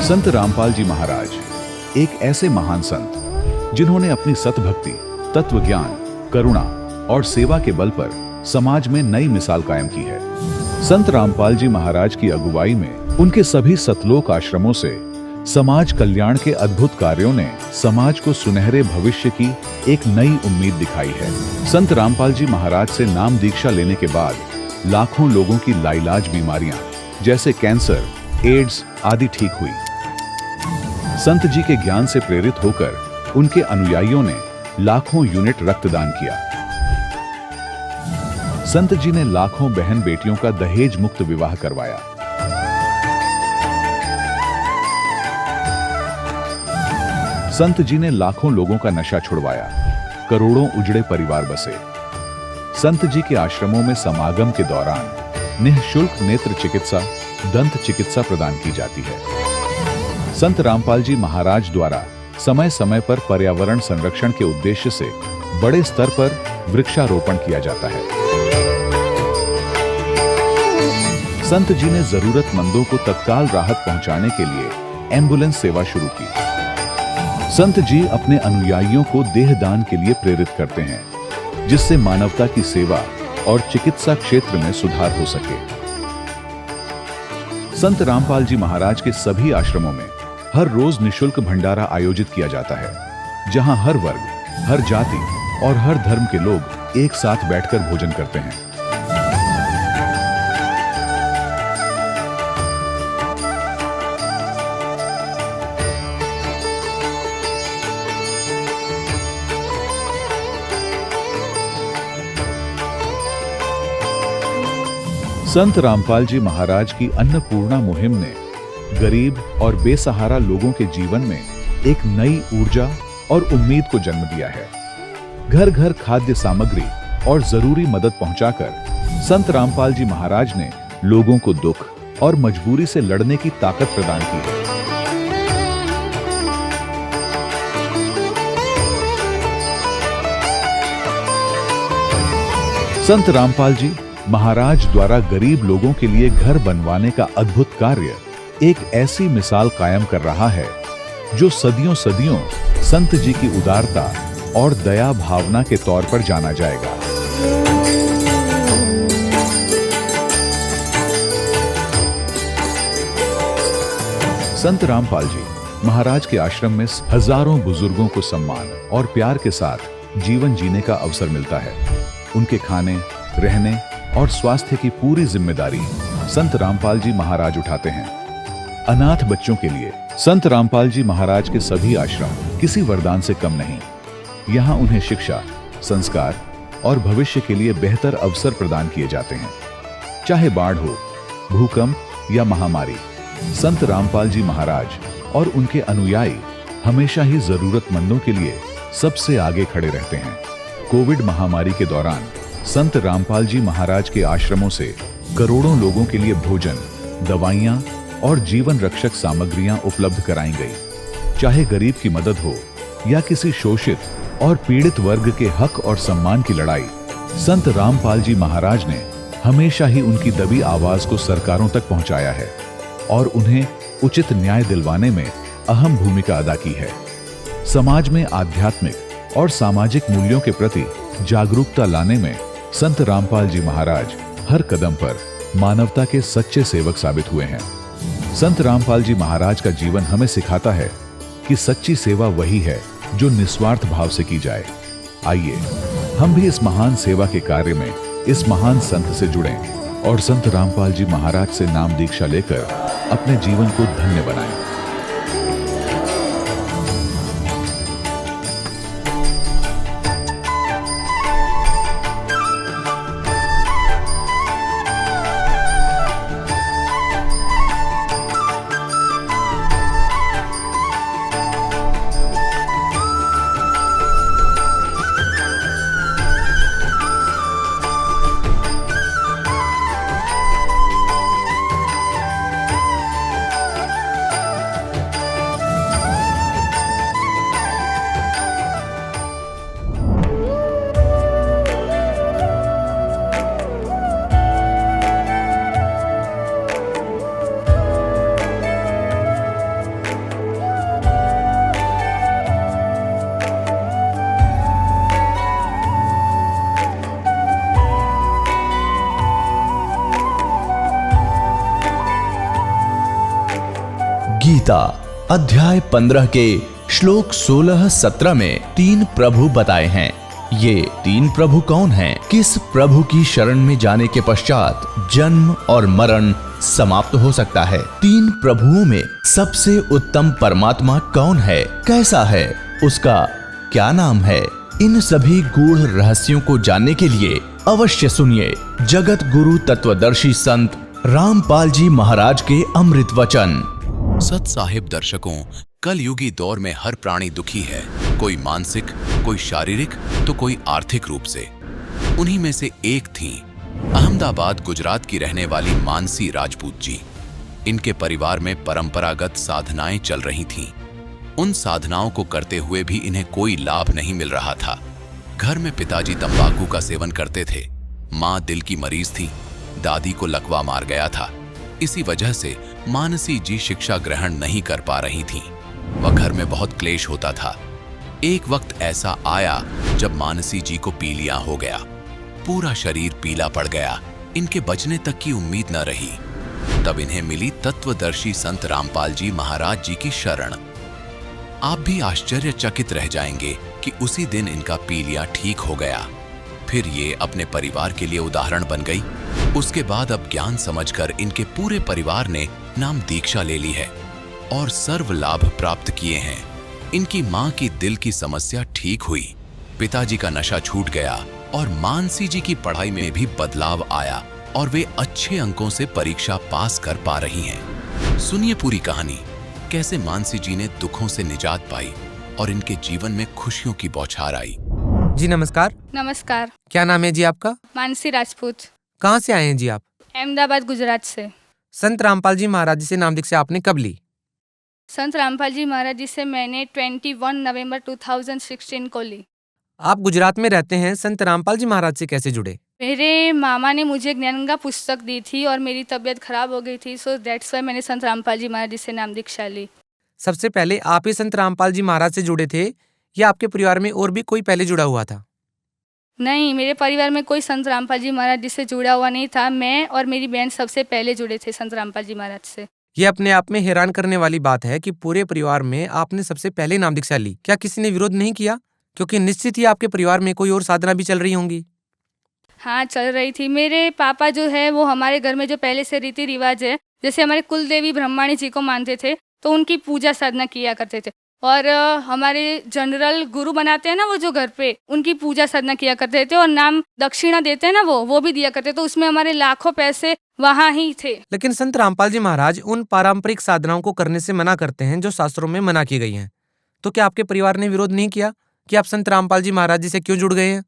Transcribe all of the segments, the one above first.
संत रामपाल जी महाराज एक ऐसे महान संत जिन्होंने अपनी सतभक्ति, तत्व ज्ञान, करुणा और सेवा के बल पर समाज में नई मिसाल कायम की है। संत रामपाल जी महाराज की अगुवाई में उनके सभी सतलोक आश्रमों से समाज कल्याण के अद्भुत कार्यों ने समाज को सुनहरे भविष्य की एक नई उम्मीद दिखाई है। संत रामपाल जी महाराज से नाम दीक्षा लेने के बाद लाखों लोगों की लाइलाज बीमारियां जैसे कैंसर, एड्स आदि ठीक हुई। संत जी के ज्ञान से प्रेरित होकर उनके अनुयायियों ने लाखों यूनिट रक्तदान किया। संत जी ने लाखों बहन बेटियों का दहेज मुक्त विवाह करवाया। संत जी ने लाखों लोगों का नशा छुड़वाया, करोड़ों उजड़े परिवार बसे। संत जी के आश्रमों में समागम के दौरान निःशुल्क नेत्र चिकित्सा, दंत चिकित्सा प्रदान की जाती है। संत रामपाल जी महाराज द्वारा समय समय पर पर्यावरण संरक्षण के उद्देश्य से बड़े स्तर पर वृक्षारोपण किया जाता है। संत जी ने जरूरतमंदों को तत्काल राहत पहुंचाने के लिए एम्बुलेंस सेवा शुरू की। संत जी अपने अनुयायियों को देहदान के लिए प्रेरित करते हैं, जिससे मानवता की सेवा और चिकित्सा क्षेत्र में सुधार हो सके। संत रामपाल जी महाराज के सभी आश्रमों में हर रोज निःशुल्क भंडारा आयोजित किया जाता है, जहां हर वर्ग, हर जाति और हर धर्म के लोग एक साथ बैठकर भोजन करते हैं। संत रामपाल जी महाराज की अन्नपूर्णा मुहिम ने गरीब और बेसहारा लोगों के जीवन में एक नई ऊर्जा और उम्मीद को जन्म दिया है। घर घर खाद्य सामग्री और जरूरी मदद पहुंचाकर संत रामपाल जी महाराज ने लोगों को दुख और मजबूरी से लड़ने की ताकत प्रदान की है। संत रामपाल जी महाराज द्वारा गरीब लोगों के लिए घर बनवाने का अद्भुत कार्य एक ऐसी मिसाल कायम कर रहा है जो सदियों सदियों संत जी की उदारता और दया भावना के तौर पर जाना जाएगा। संत रामपाल जी महाराज के आश्रम में हजारों बुजुर्गों को सम्मान और प्यार के साथ जीवन जीने का अवसर मिलता है। उनके खाने, रहने और स्वास्थ्य की पूरी जिम्मेदारी संत रामपाल जी महाराज उठाते हैं। अनाथ बच्चों के लिए संत रामपाल जी महाराज के सभी आश्रम किसी वरदान से कम नहीं। यहाँ उन्हें शिक्षा, संस्कार और भविष्य के लिए बेहतर अवसर प्रदान किए जाते हैं। चाहे बाढ़ हो, भूकंप या महामारी, संत रामपाल जी महाराज और उनके अनुयायी हमेशा ही जरूरतमंदों के लिए सबसे आगे खड़े रहते हैं। कोविड महामारी के दौरान संत रामपाल जी महाराज के आश्रमों से करोड़ों लोगों के लिए भोजन, दवाइयां और जीवन रक्षक सामग्रियां उपलब्ध कराई गई। चाहे गरीब की मदद हो या किसी शोषित और पीड़ित वर्ग के हक और सम्मान की लड़ाई, संत रामपाल जी महाराज ने हमेशा ही उनकी दबी आवाज को सरकारों तक पहुंचाया है और उन्हें उचित न्याय दिलवाने में अहम भूमिका अदा की है। समाज में आध्यात्मिक और सामाजिक मूल्यों के प्रति जागरूकता लाने में संत रामपाल जी महाराज हर कदम पर मानवता के सच्चे सेवक साबित हुए हैं। संत रामपाल जी महाराज का जीवन हमें सिखाता है कि सच्ची सेवा वही है जो निस्वार्थ भाव से की जाए। आइए हम भी इस महान सेवा के कार्य में इस महान संत से जुड़ें और संत रामपाल जी महाराज से नाम दीक्षा लेकर अपने जीवन को धन्य बनाएं। गीता अध्याय 15 के श्लोक 16-17 में 3 प्रभु बताए हैं। ये 3 प्रभु कौन हैं? किस प्रभु की शरण में जाने के पश्चात जन्म और मरण समाप्त हो सकता है? 3 प्रभुओं में सबसे उत्तम परमात्मा कौन है? कैसा है? उसका क्या नाम है? इन सभी गूढ़ रहस्यों को जानने के लिए अवश्य सुनिए जगत गुरु तत्वदर्शी संत रामपाल जी महाराज के अमृत वचन। सत साहिब दर्शकों, कलयुगी दौर में हर प्राणी दुखी है, कोई मानसिक, कोई शारीरिक तो कोई आर्थिक रूप से। उन्हीं में से एक थी अहमदाबाद गुजरात की रहने वाली मानसी राजपूत जी। इनके परिवार में परंपरागत साधनाएं चल रही थीं। उन साधनाओं को करते हुए भी इन्हें कोई लाभ नहीं मिल रहा था। घर में पिताजी तंबाकू का सेवन करते थे, माँ दिल की मरीज थी, दादी को लकवा मार गया था। इसी वजह से मानसी जी शिक्षा ग्रहण नहीं कर पा रही थीं। वह घर में बहुत क्लेश होता था। एक वक्त ऐसा आया जब मानसी जी को पीलिया हो गया, पूरा शरीर पीला पड़ गया। इनके बचने तक की उम्मीद न रही। तब इन्हें मिली तत्वदर्शी संत रामपाल जी महाराज जी की शरण। आप भी आश्चर्यचकित रह जाएंगे कि उसी दिन इनका पीलिया ठीक हो गया। फिर ये अपने परिवार के लिए उदाहरण बन गई। उसके बाद अब ज्ञान समझकर इनके पूरे परिवार ने नाम दीक्षा ले ली है और सर्व लाभ प्राप्त किए हैं। इनकी मां की दिल की समस्या ठीक हुई, पिताजी का नशा छूट गया और मानसी जी की पढ़ाई में भी बदलाव आया और वे अच्छे अंकों से परीक्षा पास कर पा रही हैं। सुनिए पूरी कहानी, कैसे मानसी जी ने दुखों से निजात पाई और इनके जीवन में खुशियों की बौछार आई। जी नमस्कार। नमस्कार। क्या नाम है जी आपका? मानसी राजपूत। कहाँ से आए हैं जी आप? अहमदाबाद गुजरात से। संत रामपाल जी महाराज जी से नाम दीक्षा आपने कब ली? संत रामपाल जी महाराज जी से मैंने 21 नवंबर 2016 को ली। आप गुजरात में रहते हैं, संत रामपाल जी महाराज से कैसे जुड़े? मेरे मामा ने मुझे ज्ञानगंगा पुस्तक दी थी और मेरी तबीयत खराब हो गई थी, सो दैट्स वाई मैंने संत रामपाल जी महाराज जी से नाम दीक्षा ली। सबसे पहले आप ही संत रामपाल जी महाराज से जुड़े थे या आपके परिवार में और भी कोई पहले जुड़ा हुआ था? नहीं, मेरे परिवार में कोई संत रामपाल जी महाराज जी से जुड़ा हुआ नहीं था। मैं और मेरी बहन सबसे पहले जुड़े थे संत रामपाल जी महाराज से। ये अपने आप में हैरान करने वाली बात है कि पूरे परिवार में आपने सबसे पहले नाम दीक्षा ली। क्या किसी ने विरोध नहीं किया? क्योंकि निश्चित ही आपके परिवार में कोई और साधना भी चल रही होंगी। हाँ, चल रही थी। मेरे पापा जो है वो हमारे घर में जो पहले से रीति रिवाज है, जैसे हमारे कुल देवी ब्रह्माणी जी को मानते थे तो उनकी पूजा साधना किया करते थे। और हमारे जनरल गुरु बनाते हैं ना वो जो घर पे, उनकी पूजा साधना किया करते थे और नाम दक्षिणा देते हैं ना वो भी दिया करते थे। तो उसमें हमारे लाखों पैसे वहाँ ही थे। लेकिन संत रामपाल जी महाराज उन पारंपरिक साधनाओं को करने से मना करते हैं जो शास्त्रों में मना की गई हैं। तो क्या आपके परिवार ने विरोध नहीं किया कि आप संत रामपाल जी महाराज जी से क्यों जुड़ गए हैं?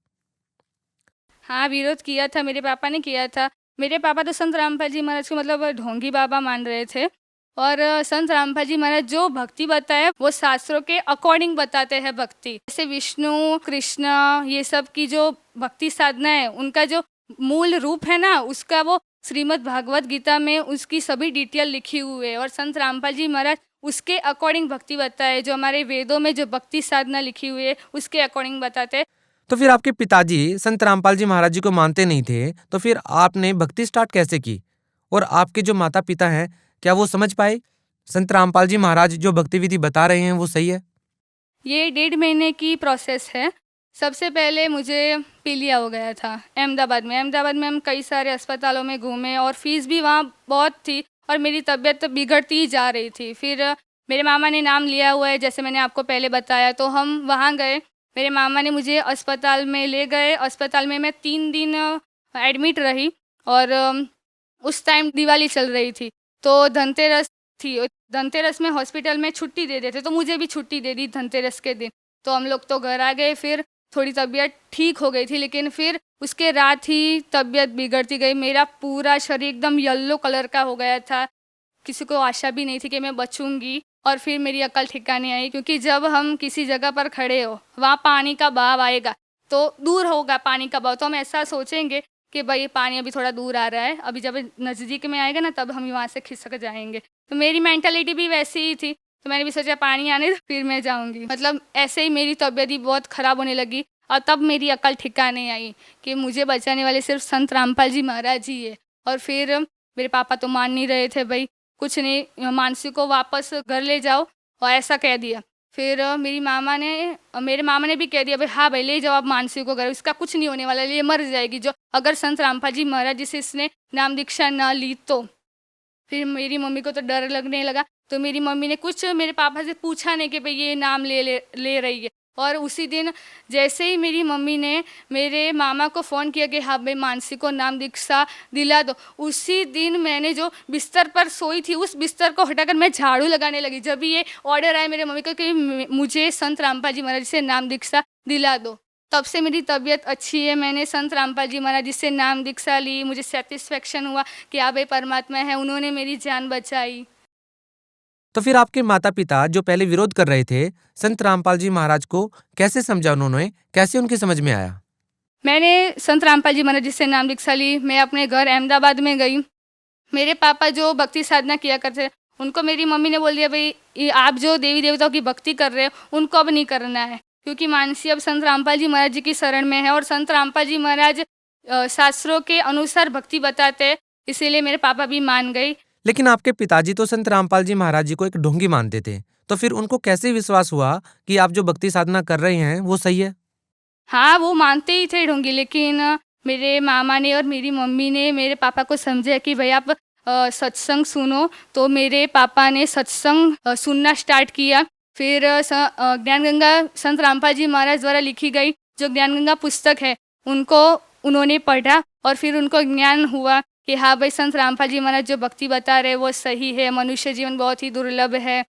हाँ, विरोध किया था, मेरे पापा ने किया था। मेरे पापा तो संत रामपाल जी महाराज को मतलब ढोंगी बाबा मान रहे थे और संत रामपाल जी महाराज जो भक्ति बताए वो शास्त्रों के अकॉर्डिंग बताते हैं भक्ति। जैसे विष्णु कृष्ण ये सब की जो भक्ति साधना है, उनका जो मूल रूप है ना, उसका वो श्रीमद् भागवत गीता में उसकी सभी डिटेल लिखी हुई है और संत रामपाल जी महाराज उसके अकॉर्डिंग भक्ति बताए। जो हमारे वेदों में जो भक्ति साधना लिखी हुई है उसके अकॉर्डिंग बताते हैं। तो फिर आपके पिताजी संत रामपाल जी महाराज जी को मानते नहीं थे, तो फिर आपने भक्ति स्टार्ट कैसे की? और आपके जो माता पिता हैं क्या वो समझ पाए संत रामपाल जी महाराज जो भक्ति विधि बता रहे हैं वो सही है? ये 1.5 महीने की प्रोसेस है। सबसे पहले मुझे पीलिया हो गया था अहमदाबाद में। हम कई सारे अस्पतालों में घूमे और फीस भी वहाँ बहुत थी और मेरी तबीयत बिगड़ती ही जा रही थी। फिर मेरे मामा ने नाम लिया हुआ है, जैसे मैंने आपको पहले बताया, तो हम वहाँ गए। मेरे मामा ने मुझे अस्पताल में ले गए। अस्पताल में मैं 3 दिन एडमिट रही और उस टाइम दिवाली चल रही थी तो धनतेरस थी। धनतेरस में हॉस्पिटल में छुट्टी दे देते तो मुझे भी छुट्टी दे दी धनतेरस के दिन। तो हम लोग तो घर आ गए। फिर थोड़ी तबीयत ठीक हो गई थी, लेकिन फिर उसके रात ही तबीयत बिगड़ती गई। मेरा पूरा शरीर एकदम येलो कलर का हो गया था। किसी को आशा भी नहीं थी कि मैं बचूंगी और फिर मेरी अकल ठिकाने आई, क्योंकि जब हम किसी जगह पर खड़े हो वहाँ पानी का बहाव आएगा तो दूर होगा पानी का बहाव, तो हम ऐसा सोचेंगे कि भाई पानी अभी थोड़ा दूर आ रहा है, अभी जब नज़दीक में आएगा ना तब हम वहाँ से खिसक जाएंगे। तो मेरी मेंटालिटी भी वैसी ही थी, तो मैंने भी सोचा पानी आने दो फिर मैं जाऊँगी। मतलब ऐसे ही मेरी तबीयत ही बहुत ख़राब होने लगी और तब मेरी अकल ठिकाने आई कि मुझे बचाने वाले सिर्फ संत रामपाल जी महाराज ही है। और फिर मेरे पापा तो मान नहीं रहे थे भाई, कुछ नहीं, मानसी को वापस घर ले जाओ, और ऐसा कह दिया। फिर मेरे मामा ने भी कह दिया भाई हाँ भाई ले जाओ आप मानसी को घर, इसका कुछ नहीं होने वाला, ये मर जाएगी जो, अगर संत रामपाल जी महाराज जी से इसने नाम दीक्षा ना ली तो। फिर मेरी मम्मी को तो डर लगने लगा, तो मेरी मम्मी ने कुछ मेरे पापा से पूछा नहीं कि भाई ये नाम ले रही है। और उसी दिन जैसे ही मेरी मम्मी ने मेरे मामा को फ़ोन किया कि हाँ भाई मानसी को नाम दीक्षा दिला दो, उसी दिन मैंने जो बिस्तर पर सोई थी उस बिस्तर को हटाकर मैं झाड़ू लगाने लगी। जब भी ये ऑर्डर आया मेरे मम्मी को कि मुझे संत रामपाल जी महाराज से नाम दीक्षा दिला दो, तब से मेरी तबीयत अच्छी है। मैंने संत रामपाल जी महाराज जी से नाम दीक्षा ली, मुझे सेटिस्फेक्शन हुआ कि हाँ भाई परमात्मा है, उन्होंने मेरी जान बचाई। तो फिर आपके माता पिता जो पहले विरोध कर रहे थे, संत रामपाल जी महाराज को कैसे समझा उन्होंने, कैसे उनकी समझ में आया? मैंने संत रामपाल जी महाराज जी से नाम दीक्षा ली। मैं अपने घर अहमदाबाद में गई। मेरे पापा जो भक्ति साधना किया करते, उनको मेरी मम्मी ने बोल दिया भाई ये आप जो देवी देवताओं की भक्ति कर रहे हो उनको अब नहीं करना है, क्योंकि मानसी अब संत रामपाल जी महाराज जी की शरण में है और संत रामपाल जी महाराज शास्त्रों के अनुसार भक्ति बताते हैं, इसीलिए मेरे पापा भी मान गई। लेकिन आपके पिताजी तो संत रामपाल जी महाराज जी को एक ढोंगी मानते थे, तो फिर उनको कैसे विश्वास हुआ कि आप जो भक्ति साधना कर रहे हैं वो सही है? हाँ, वो मानते ही थे ढोंगी, लेकिन मेरे मामा ने और मेरी मम्मी ने मेरे पापा को समझाया कि भाई आप सत्संग सुनो, तो मेरे पापा ने सत्संग सुनना स्टार्ट किया। फिर ज्ञान गंगा संत रामपाल जी महाराज द्वारा लिखी गई जो ज्ञान गंगा पुस्तक है उनको उन्होंने पढ़ा, और फिर उनको ज्ञान हुआ कि हाँ भाई संत रामपाल जी महाराज जो भक्ति बता रहे वो सही है, मनुष्य जीवन बहुत ही दुर्लभ है।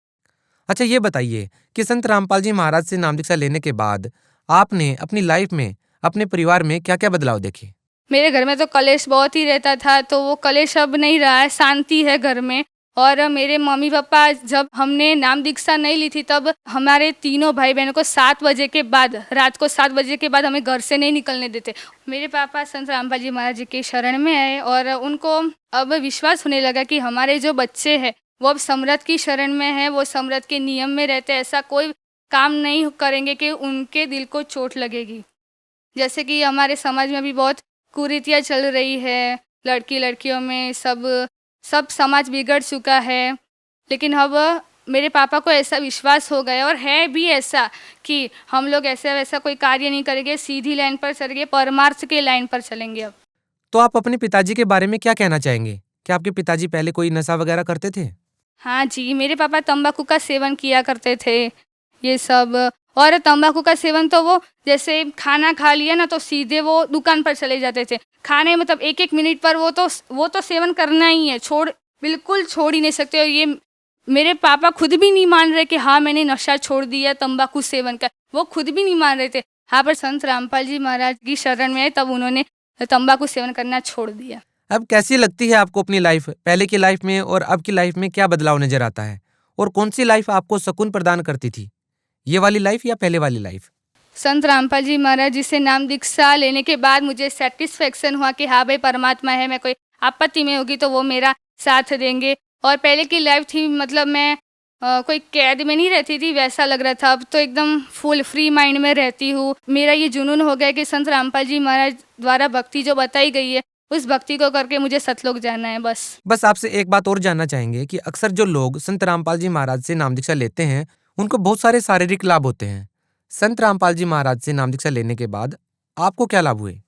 अच्छा ये बताइए कि संत रामपाल जी महाराज से नाम दीक्षा लेने के बाद आपने अपनी लाइफ में, अपने परिवार में क्या क्या बदलाव देखे? मेरे घर में तो कलेश बहुत ही रहता था, तो वो कलेश अब नहीं रहा है, शांति है घर में। और मेरे मम्मी पापा जब हमने नाम दीक्षा नहीं ली थी तब हमारे तीनों भाई बहनों को 7 बजे के बाद, रात को 7 बजे के बाद हमें घर से नहीं निकलने देते। मेरे पापा संत रामपाल जी महाराज जी के शरण में आए और उनको अब विश्वास होने लगा कि हमारे जो बच्चे हैं वो अब समृद्ध की शरण में है, वो समृद्ध के नियम में रहते, ऐसा कोई काम नहीं करेंगे कि उनके दिल को चोट लगेगी। जैसे कि हमारे समाज में भी बहुत कुरीतियाँ चल रही है, लड़की लड़कियों में सब समाज बिगड़ चुका है। लेकिन अब मेरे पापा को ऐसा विश्वास हो गया, और है भी ऐसा, कि हम लोग ऐसा वैसा कोई कार्य नहीं करेंगे, सीधी लाइन पर चलेंगे, परमार्थ के लाइन पर चलेंगे। अब तो आप अपने पिताजी के बारे में क्या कहना चाहेंगे? क्या आपके पिताजी पहले कोई नशा वगैरह करते थे? हाँ जी, मेरे पापा तंबाकू का सेवन किया करते थे ये सब। और तंबाकू का सेवन तो वो जैसे खाना खा लिया ना तो सीधे वो दुकान पर चले जाते थे खाने, मतलब 1-1 मिनट पर वो तो सेवन करना ही है, बिल्कुल छोड़ ही नहीं सकते। और ये मेरे पापा खुद भी नहीं मान रहे कि हाँ मैंने नशा छोड़ दिया तंबाकू सेवन का, वो खुद भी नहीं मान रहे थे। हाँ, पर संत रामपाल जी महाराज की शरण में तब उन्होंने तंबाकू सेवन करना छोड़ दिया। अब कैसी लगती है आपको अपनी लाइफ? पहले की लाइफ में और अब की लाइफ में क्या बदलाव नजर आता है? और कौन सी लाइफ आपको सुकून प्रदान करती थी, ये वाली लाइफ या पहले वाली लाइफ? संत रामपाल जी महाराज जी से नाम दीक्षा लेने के बाद मुझे सेटिस्फेक्शन हुआ कि हाँ भाई परमात्मा है, मैं कोई आपत्ति में होगी तो वो मेरा साथ देंगे। और पहले की लाइफ थी, मतलब मैं कोई कैद में नहीं रहती थी वैसा लग रहा था, अब तो एकदम फुल फ्री माइंड में रहती हूँ। मेरा ये जुनून हो गया कि संत रामपाल जी महाराज द्वारा भक्ति जो बताई गई है उस भक्ति को करके मुझे सतलोक जाना है। बस आपसे एक बात और जानना चाहेंगे कि अक्सर जो लोग संत रामपाल जी महाराज से नाम दीक्षा लेते हैं उनको बहुत सारे शारीरिक लाभ होते हैं। संत रामपाल जी महाराज से नाम दीक्षा लेने के बाद आपको क्या लाभ हुए?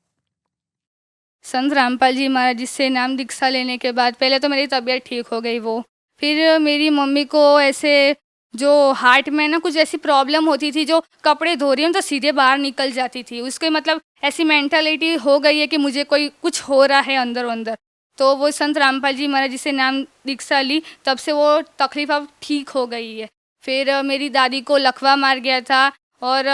संत रामपाल जी महाराज जी से नाम दीक्षा लेने के बाद पहले तो मेरी तबीयत ठीक हो गई वो, फिर मेरी मम्मी को ऐसे जो हार्ट में ना कुछ ऐसी प्रॉब्लम होती थी, जो कपड़े धो रही हूँ तो सीधे बाहर निकल जाती थी, उसके मतलब ऐसी मेंटालिटी हो गई है कि मुझे कोई कुछ हो रहा है अंदर अंदर। तो वो संत रामपाल जी महाराज जी से नाम दीक्षा ली, तब से वो तकलीफ अब ठीक हो गई है। फिर मेरी दादी को लकवा मार गया था, और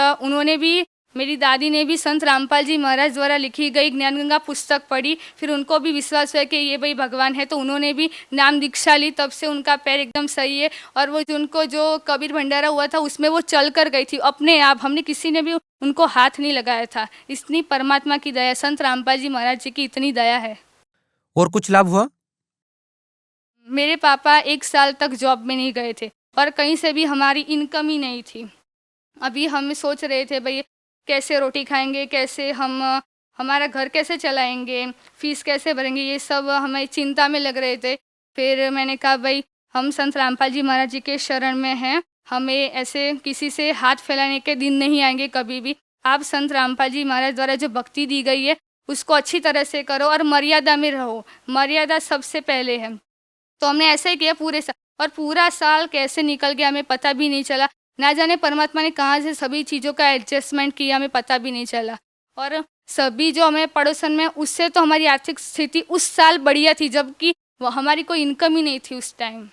मेरी दादी ने भी संत रामपाल जी महाराज द्वारा लिखी गई ज्ञान गंगा पुस्तक पढ़ी, फिर उनको भी विश्वास हुआ कि ये भाई भगवान है, तो उन्होंने भी नाम दीक्षा ली, तब से उनका पैर एकदम सही है। और वो उनको जो कबीर भंडारा हुआ था उसमें वो चल कर गई थी अपने आप, हमने किसी ने भी उनको हाथ नहीं लगाया था। इतनी परमात्मा की दया, संत रामपाल जी महाराज जी की इतनी दया है। और कुछ लाभ हुआ? मेरे पापा 1 साल तक जॉब में नहीं गए थे और कहीं से भी हमारी इनकम ही नहीं थी। अभी हम सोच रहे थे भाई कैसे रोटी खाएंगे, कैसे हम हमारा घर कैसे चलाएंगे, फीस कैसे भरेंगे, ये सब हमें चिंता में लग रहे थे। फिर मैंने कहा भाई हम संत रामपाल जी महाराज जी के शरण में हैं। हमें ऐसे किसी से हाथ फैलाने के दिन नहीं आएंगे कभी भी। आप संत रामपाल जी महाराज द्वारा जो भक्ति दी गई है उसको अच्छी तरह से करो और मर्यादा में रहो। मर्यादा सबसे पहले है। तो हमने ऐसा ही किया पूरे साल, और पूरा साल कैसे निकल गया हमें पता भी नहीं चला। ना जाने परमात्मा ने कहाँ से सभी चीज़ों का एडजस्टमेंट किया, हमें पता भी नहीं चला। और सभी जो हमें पड़ोसन में, उससे तो हमारी आर्थिक स्थिति उस साल बढ़िया थी, जबकि हमारी कोई इनकम ही नहीं थी उस टाइम।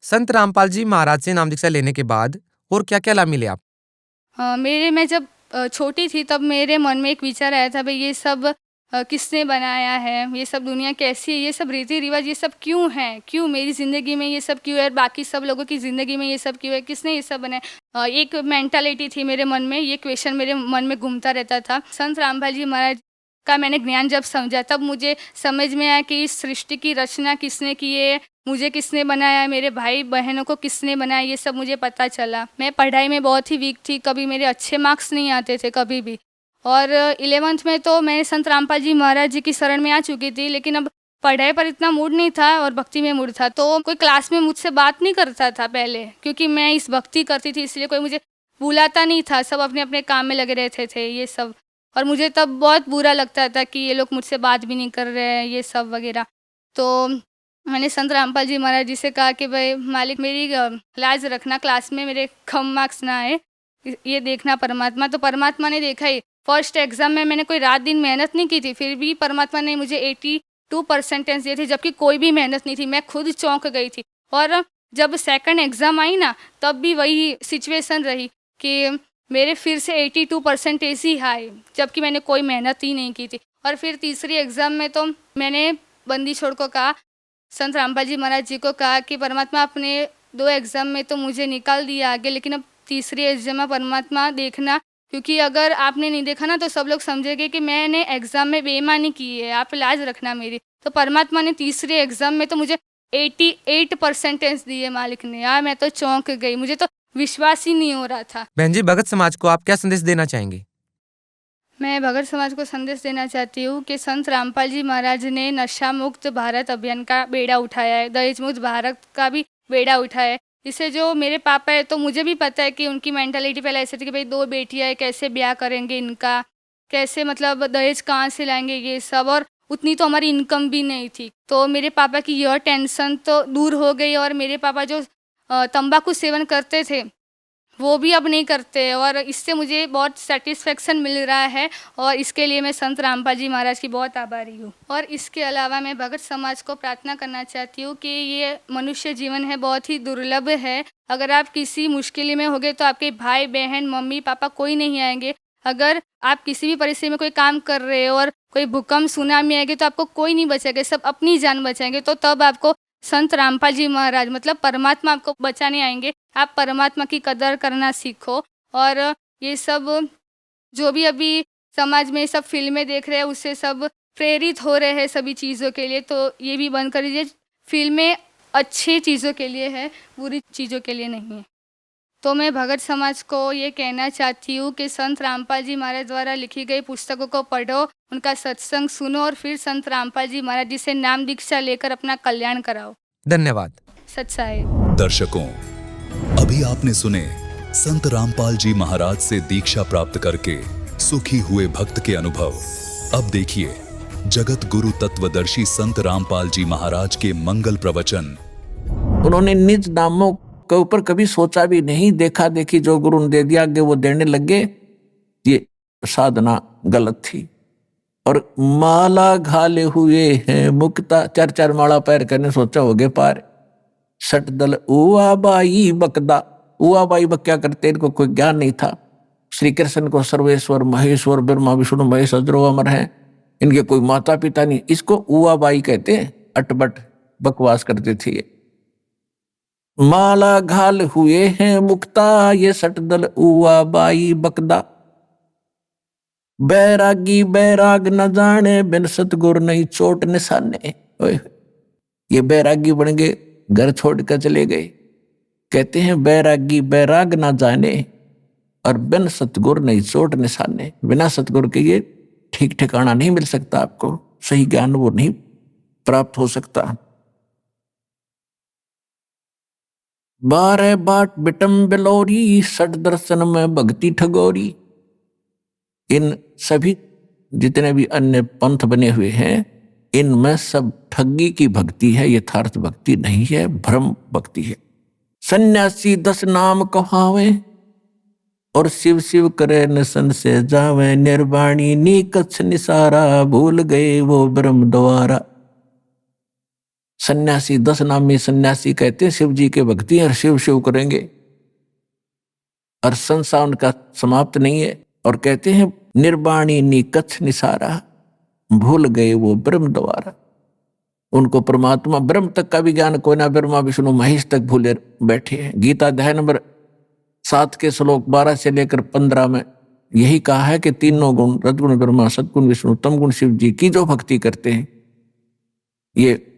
संत रामपाल जी महाराज से नाम दीक्षा लेने के बाद और क्या क्या लाभ मिले आप? मैं जब छोटी थी तब मेरे मन में एक विचार आया था, भाई ये सब किसने बनाया है, ये सब दुनिया कैसी है, ये सब रीति रिवाज ये सब क्यों है, क्यों मेरी ज़िंदगी में ये सब क्यों है और बाकी सब लोगों की ज़िंदगी में ये सब क्यों है, किसने ये सब बनाया। एक मेंटालिटी थी मेरे मन में, ये क्वेश्चन मेरे मन में घूमता रहता था। संत रामपाल जी महाराज का मैंने ज्ञान जब समझा तब मुझे समझ में आया कि इस सृष्टि की रचना किसने की है, मुझे किसने बनाया, मेरे भाई बहनों को किसने बनाया, ये सब मुझे पता चला। मैं पढ़ाई में बहुत ही वीक थी, कभी मेरे अच्छे मार्क्स नहीं आते थे कभी भी। और 11th में तो मैं संत रामपाल जी महाराज जी की शरण में आ चुकी थी, लेकिन अब पढ़ाई पर इतना मूड नहीं था और भक्ति में मूड था। तो कोई क्लास में मुझसे बात नहीं करता था पहले, क्योंकि मैं इस भक्ति करती थी, इसलिए कोई मुझे बुलाता नहीं था, सब अपने अपने काम में लगे रहते थे ये सब। और मुझे तब बहुत बुरा लगता था कि ये लोग मुझसे बात भी नहीं कर रहे हैं ये सब वगैरह। तो मैंने संत रामपाल जी महाराज जी से कहा कि भाई मालिक मेरी लाज रखना, क्लास में मेरे कम मार्क्स ना आए, ये देखना परमात्मा। तो परमात्मा ने देखा ही। फर्स्ट एग्ज़ाम में मैंने कोई रात दिन मेहनत नहीं की थी, फिर भी परमात्मा ने मुझे 82% दिए थे, जबकि कोई भी मेहनत नहीं थी। मैं खुद चौंक गई थी। और जब सेकंड एग्ज़ाम आई ना, तब भी वही सिचुएशन रही कि मेरे फिर से 82% ही आए, जबकि मैंने कोई मेहनत ही नहीं की थी। और फिर तीसरी एग्ज़ाम में तो मैंने बंदी छोड़ को कहा, संत रामपाल जी महाराज जी को कहा कि परमात्मा अपने 2 एग्ज़ाम में तो मुझे निकाल दिया आगे, लेकिन अब तीसरी एग्ज़ाम में परमात्मा देखना, क्योंकि अगर आपने नहीं देखा ना तो सब लोग समझेंगे कि मैंने एग्ज़ाम में बेईमानी की है, आप लाज रखना मेरी। तो परमात्मा ने तीसरे एग्ज़ाम में तो मुझे 88% दिए मालिक ने। यार मैं तो चौंक गई, मुझे तो विश्वास ही नहीं हो रहा था। बहन जी, भगत समाज को आप क्या संदेश देना चाहेंगे? मैं भगत समाज को संदेश देना चाहती हूँ कि संत रामपाल जी महाराज ने नशा मुक्त भारत अभियान का बेड़ा उठाया है, दहेज मुक्त भारत का भी बेड़ा उठाया है। इससे जो मेरे पापा है, तो मुझे भी पता है कि उनकी मेंटालिटी पहले ऐसे थी कि भाई 2 बेटियां है, कैसे ब्याह करेंगे इनका, कैसे मतलब दहेज कहाँ से लाएंगे ये सब, और उतनी तो हमारी इनकम भी नहीं थी। तो मेरे पापा की यह टेंशन तो दूर हो गई, और मेरे पापा जो तंबाकू सेवन करते थे वो भी अब नहीं करते, और इससे मुझे बहुत सेटिस्फेक्शन मिल रहा है, और इसके लिए मैं संत रामपाल जी महाराज की बहुत आभारी हूँ। और इसके अलावा मैं भगत समाज को प्रार्थना करना चाहती हूँ कि ये मनुष्य जीवन है, बहुत ही दुर्लभ है। अगर आप किसी मुश्किल में होगे तो आपके भाई बहन मम्मी पापा कोई नहीं आएंगे। अगर आप किसी भी परिस्थिति में कोई काम कर रहे हो और कोई भूकंप सुनामी आएगी तो आपको कोई नहीं बचाएगा, सब अपनी जान बचाएंगे। तो तब आपको संत रामपाल जी महाराज मतलब परमात्मा आपको बचाने आएंगे। आप परमात्मा की कदर करना सीखो। और ये सब जो भी अभी समाज में सब फिल्में देख रहे हैं उससे सब प्रेरित हो रहे हैं सभी चीज़ों के लिए, तो ये भी बंद कर दीजिए। फिल्में अच्छी चीज़ों के लिए है, बुरी चीज़ों के लिए नहीं है। तो मैं भगत समाज को ये कहना चाहती हूँ कि संत रामपाल जी महाराज द्वारा लिखी गई पुस्तकों को पढ़ो, उनका सत्संग सुनो, और फिर संत रामपाल जी महाराज जी से नाम दीक्षा लेकर अपना कल्याण कराओ। धन्यवाद। सच्चाई। दर्शकों, अभी आपने सुने संत रामपाल जी महाराज से दीक्षा प्राप्त करके सुखी हुए भक्त के अनुभव। अब देखिए जगत गुरु तत्वदर्शी संत रामपाल जी महाराज के मंगल प्रवचन। उन्होंने निज नामों के ऊपर कभी सोचा भी नहीं, देखा देखी जो गुरु ने दे दिया आगे वो देने लगे। ये साधना गलत थी। और माला घाले हुए हैं मुक्ता, 4 माला पैर करने सोचा हो गए पार। सट दल उआ बाई बकदा, उआ बाई बक क्या करते, इनको कोई ज्ञान नहीं था। श्री कृष्ण को सर्वेश्वर महेश्वर ब्रह्मा विष्णु महेश अजरो अमर है, इनके कोई माता पिता नहीं, इसको उआ बाई कहते। अटबट बकवास करते थे ये। माला घाल हुए हैं मुक्ता, ये सट दल उआ बाई बकदा। बैरागी बैराग न जाने, बिन सतगुर नहीं चोट निशाने। ये बैरागी बन गए, घर छोड़ कर चले गए। कहते हैं बैरागी बैराग ना जाने, और बिन सतगुर नहीं चोट निशाने। बिना सतगुर के ये ठीक ठिकाना नहीं मिल सकता, आपको सही ज्ञान वो नहीं प्राप्त हो सकता। 12 बाट बिटम बिलोरी, 60 दर्शन में भक्ति ठगोरी। इन सभी जितने भी अन्य पंथ बने हुए हैं, इनमें सब ठगी की भक्ति है, यथार्थ भक्ति नहीं है, भ्रम भक्ति है। सन्यासी 10 नाम कहावे और शिव शिव करे नसन से जावे, निर्वाणी नी कच्छ निसारा, भूल गए वो ब्रह्म द्वारा। सन्यासी 10 नामी सन्यासी कहते हैं शिव जी के भक्ति और शिव शिव करेंगे और संसार उनका समाप्त नहीं है, और कहते हैं निर्वाणी नी कच्छ निसारा, भूल गए वो ब्रह्म द्वारा। उनको परमात्मा ब्रह्म तक का भी ज्ञान कोई ना, ब्रह्मा विष्णु महेश तक भूले बैठे हैं। गीता अध्याय नंबर 7 के श्लोक 12 से लेकर 15 में यही कहा है कि तीनों गुण, रजगुण ब्रह्मा, सदगुण विष्णु, तमगुण शिव जी की जो भक्ति करते हैं, ये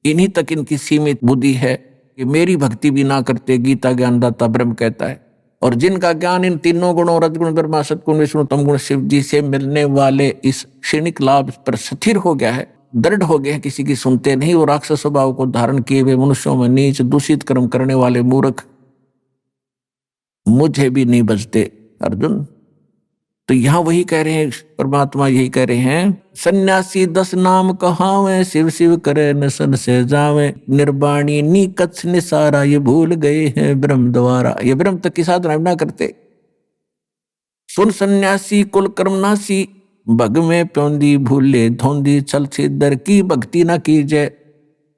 इन्हीं तक इनकी सीमित बुद्धि है कि मेरी भक्ति भी ना करते गीता ज्ञानदाता ब्रह्म कहता है। और जिनका ज्ञान इन तीनों गुणों, रजगुण ब्रह्मा, सदगुण विष्णु, तमगुण शिव जी से मिलने वाले इस क्षणिक लाभ पर स्थिर हो गया है, दृढ़ हो गए हैं, किसी की सुनते नहीं। वो राक्षस स्वभाव को धारण किए हुए मनुष्यों में नीच दूषित कर्म करने वाले मूर्ख मुझे भी नहीं बचते अर्जुन। तो यहां वही कह रहे हैं, परमात्मा यही कह रहे हैं, सन्यासी 10 नाम कहावे, शिव शिव करे नसन से जावे, निर्वाणी नी कच्छ निसारा, ये भूल गए हैं ब्रह्म द्वारा। ये ब्रह्म तक की साधना ना करते। सुन सन्यासी कुल कर्मनासी, भग में प्योंदी भूले धोंदी, चल छिदर की भक्ति ना कीजे,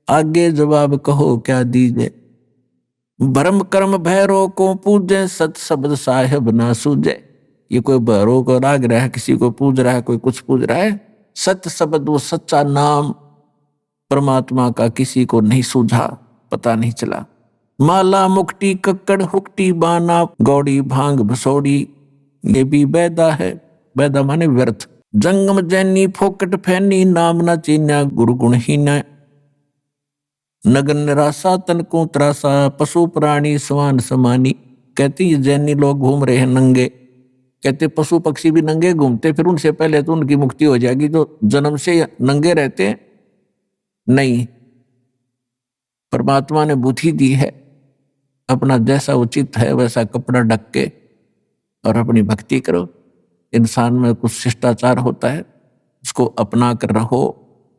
आगे जवाब कहो क्या दीजे। भरम कर्म भैरो को पूजे, सत शब्द साहेब ना सूझे। ये कोई भैरो को राग रहा है, किसी को पूज रहा है, कोई कुछ पूज रहा है, सत्य शब्द वो सच्चा नाम परमात्मा का किसी को नहीं सूझा, पता नहीं चला। माला मुक्ति कक्कड़ हुक्टी बाना, गौड़ी भांग भसोड़ी, ये भी बैदा है। बैदा माने व्यर्थ। जंगम जैनी फोकट फैनी, नाम ना चीन्या गुरु गुणहीना, नगन निराशा तन को त्रासा, पशु प्राणी समान समानी। कहती ये जैनी लोग घूम रहे हैं नंगे, कहते पशु पक्षी भी नंगे घूमते, फिर उनसे पहले तो उनकी मुक्ति हो जाएगी जो जन्म से नंगे रहते हैं। नहीं, परमात्मा ने बुद्धि दी है, अपना जैसा उचित है वैसा कपड़ा ढक के और अपनी भक्ति करो। इंसान में कुछ शिष्टाचार होता है, उसको अपना कर रहो,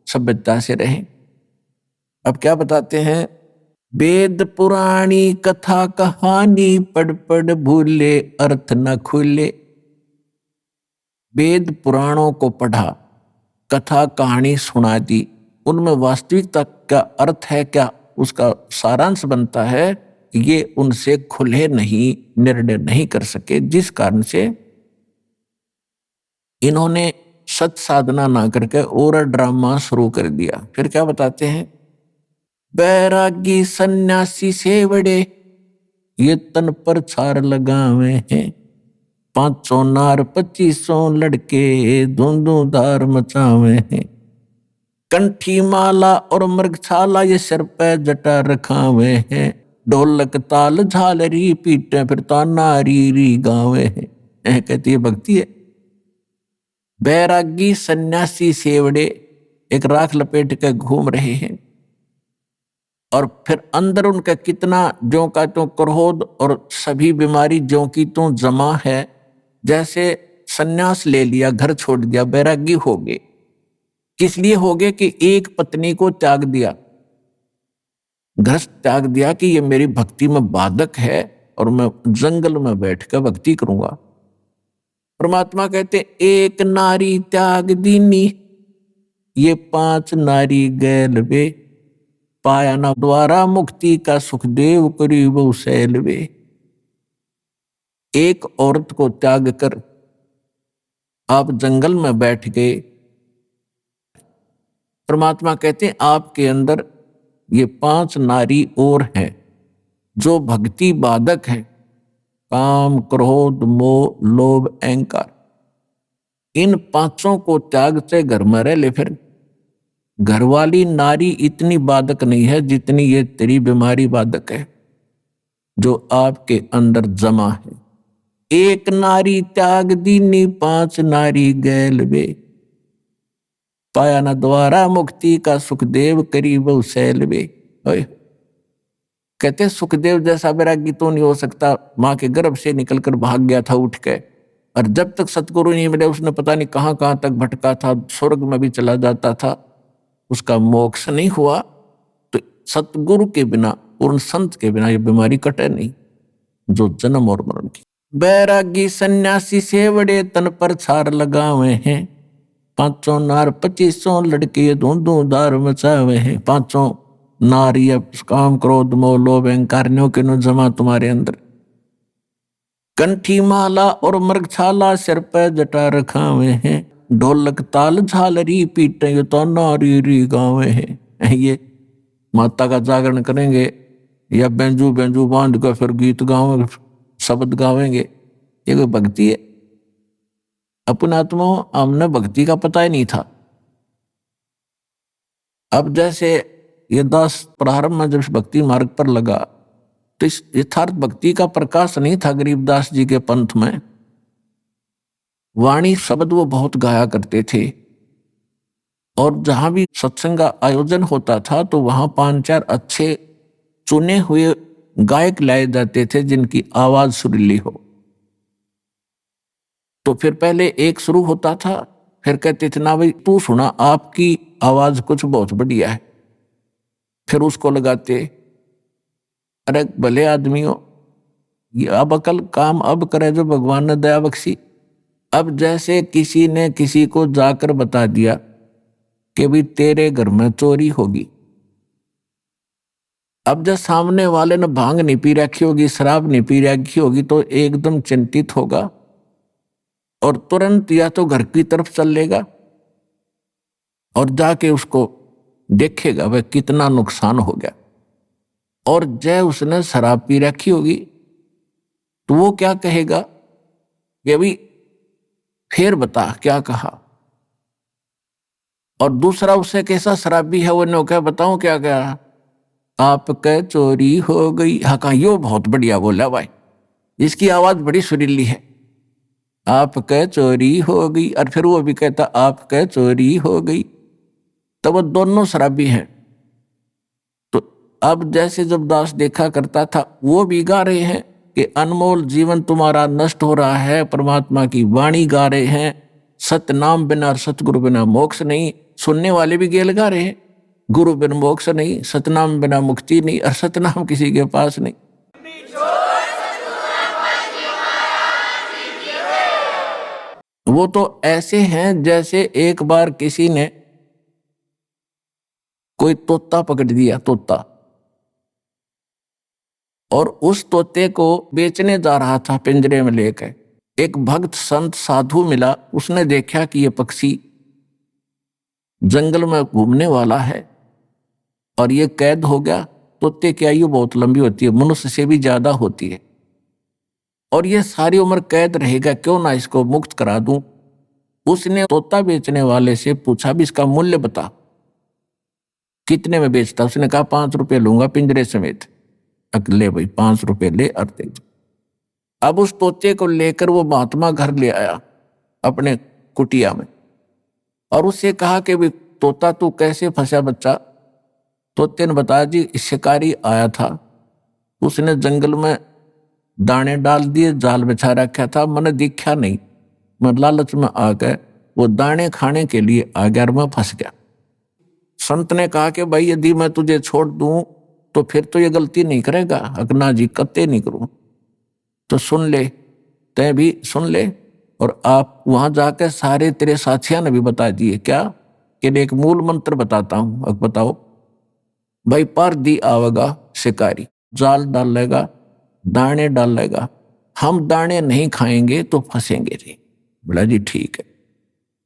सभ्यता से रहें। अब क्या बताते हैं, वेद पुराणी कथा कहानी, पढ़ पढ़ भूले अर्थ न खुले। वेद पुराणों को पढ़ा, कथा कहानी सुना दी, उनमें वास्तविकता का अर्थ है क्या, उसका सारांश बनता है, ये उनसे खुले नहीं, निर्णय नहीं कर सके, जिस कारण से इन्होंने सत साधना ना करके और ड्रामा शुरू कर दिया। फिर क्या बताते हैं, बैरागी सन्यासी से बड़े, ये तन पर छार लगावे हैं, 500 नार 2500 लड़के, धुंधुधार मचावे हैं। कंठी माला और मृगछाला, ये सिर पे जटा रखावे हैं, ढोलक ताल झालरी पीटे, फिर ताना री री गावे हैं। कहती है भक्ति है। बैरागी सन्यासी सेवड़े एक राख लपेट के घूम रहे हैं, और फिर अंदर उनका कितना ज्यों का त्यों क्रोध और सभी बीमारी ज्यों की त्यों जमा है। जैसे सन्यास ले लिया, घर छोड़ दिया, बैरागी हो गए। किस लिए हो गए कि एक पत्नी को त्याग दिया, घर त्याग दिया कि ये मेरी भक्ति में बाधक है और मैं जंगल में बैठकर भक्ति करूंगा। परमात्मा कहते एक नारी त्याग दीनी, ये 5 नारी गैल वे, पाया ना द्वारा मुक्ति का सुखदेव करीब सैल वे। एक औरत को त्याग कर आप जंगल में बैठ गए। परमात्मा कहते हैं आपके अंदर ये 5 नारी और हैं जो भक्ति बाधक हैं, काम क्रोध मोह लोभ अहंकार। इन 5 को त्याग से घर में रह ले। फिर घरवाली नारी इतनी बाधक नहीं है जितनी ये तेरी बीमारी बाधक है जो आपके अंदर जमा है। एक नारी त्याग दीनी, 5 नारी गैल वे, पाया न द्वारा मुक्ति का सुखदेव करीब सैल वे। कहते सुखदेव जैसा वैरागी तो नहीं हो सकता, माँ के गर्भ से निकलकर भाग गया था उठ के, और जब तक सतगुरु नहीं मिले उसने पता नहीं कहाँ कहाँ तक भटका था, स्वर्ग में भी चला जाता था, उसका मोक्ष नहीं हुआ। तो सतगुरु के बिना, पूर्ण संत के बिना ये बीमारी कटे नहीं जो जन्म और मरण की। बैरागी सन्यासी से बड़े तन पर छार लगावे हैं, 500 नार 2500 लड़के धूधार मचावे हैं। 500 नार ये काम क्रोध मोह लोभ अहंकारियों के नो जमा तुम्हारे अंदर। कंठी माला और मृगछाला सिर पे जटा रखावे हैं, ढोलक ताल झालरी पीटे तो नारी री गावे हैं। ये माता का जागरण करेंगे या बेंजू बेंजू बांध कर फिर गीत गावेंगे, शब्द गावेंगे, ये कोई भक्ति है? अपने आत्मा हमने भक्ति का पता ही नहीं था। अब जैसे ये दास प्रारंभ में जब भक्ति मार्ग पर लगा तो इस यथार्थ भक्ति का प्रकाश नहीं था गरीबदास जी के पंथ में। वाणी शब्द वो बहुत गाया करते थे, और जहां भी सत्संग का आयोजन होता था तो वहां 5-4 अच्छे चुने हुए गायक लाए जाते थे जिनकी आवाज सुरीली हो। तो फिर पहले एक शुरू होता था, फिर कहते थे ना भाई तू सुना, आपकी आवाज कुछ बहुत बढ़िया है, फिर उसको लगाते। अरे भले आदमियों, ये अब अकल काम अब करे जो भगवान ने दया बख्शी। अब जैसे किसी ने किसी को जाकर बता दिया कि भी तेरे घर में चोरी होगी, अब जब सामने वाले ने भांग नहीं पी रखी होगी, शराब नहीं पी रखी होगी, तो एकदम चिंतित होगा और तुरंत या तो घर की तरफ चल लेगा और जाके उसको देखेगा वह कितना नुकसान हो गया। और जब उसने शराब पी रखी होगी तो वो क्या कहेगा कि अभी फिर बता क्या कहा। और दूसरा उससे कैसा शराबी है वो क्या बताऊं क्या कहा, आपके चोरी हो गई। हाँ कहा यो बहुत बढ़िया बोला भाई, इसकी आवाज बड़ी सुरीली है, आपके चोरी हो गई। और फिर वो भी कहता आपके चोरी हो गई। तो वो दोनों शराबी हैं। तो अब जैसे जब दास देखा करता था वो भी गा रहे हैं कि अनमोल जीवन तुम्हारा नष्ट हो रहा है, परमात्मा की वाणी गा रहे हैं, सत्य नाम बिना और सतगुरु बिना मोक्ष नहीं। सुनने वाले भी गेल गा रहे हैं, गुरु बिन मोक्ष नहीं, सतनाम बिना मुक्ति नहीं, और सतनाम किसी के पास नहीं। वो तो ऐसे हैं जैसे एक बार किसी ने कोई तोता पकड़ दिया, तोता, और उस तोते को बेचने जा रहा था पिंजरे में लेकर। एक भक्त संत साधु मिला, उसने देखा कि ये पक्षी जंगल में घूमने वाला है और ये कैद हो गया। तोते की आयु बहुत लंबी होती है, मनुष्य से भी ज्यादा होती है, और ये सारी उम्र कैद रहेगा, क्यों ना इसको मुक्त करा दूं। उसने तोता बेचने वाले से पूछा भी इसका मूल्य बता, कितने में बेचता। उसने कहा 5 रुपये लूंगा पिंजरे समेत। ले भाई 5 रुपये ले और दे। अब उस तोते को लेकर वो महात्मा घर ले आया अपने कुटिया में, और उससे कहा कि भी तोता तू कैसे फंसा बच्चा। तोते ने बताया जी शिकारी आया था, उसने जंगल में दाने डाल दिए, जाल बिछा रखा था, मैंने दिखा नहीं, मैं लालच में आ गए, वो दाने खाने के लिए आ गया और मैं फंस गया। संत ने कहा कि भाई यदि मैं तुझे छोड़ दूं तो फिर तो ये गलती नहीं करेगा। अगना जी कत्ते नहीं करूं, तो सुन ले, तय भी सुन ले, और आप वहां जाकर सारे तेरे साथियों ने भी बता दिए क्या कि एक मूल मंत्र बताता हूं। अब बताओ भाई, पर दी आवेगा शिकारी, जाल डालेगा, दाने डालेगा, हम दाने नहीं खाएंगे तो फंसेंगे नहीं। बोला जी ठीक है।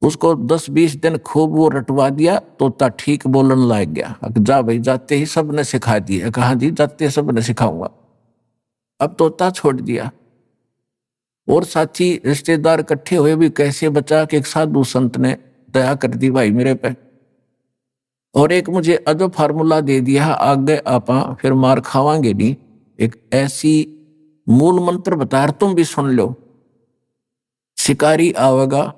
उसको 10-20 दिन खूब वो रटवा दिया, तोता ठीक बोलने लग गया। जा भाई, जाते ही सब ने सिखा दिया। कहा जी जाते सब ने सिखाऊंगा। अब तोता छोड़ दिया, और साथी रिश्तेदार इकट्ठे हुए भी कैसे बचा कि एक साधु संत ने दया कर दी भाई मेरे पे, और एक मुझे अजब फार्मूला दे दिया, आगे आपा फिर मार खावांगे नहीं। एक ऐसी मूल मंत्र बताया, तुम भी सुन लो। शिकारी आवेगा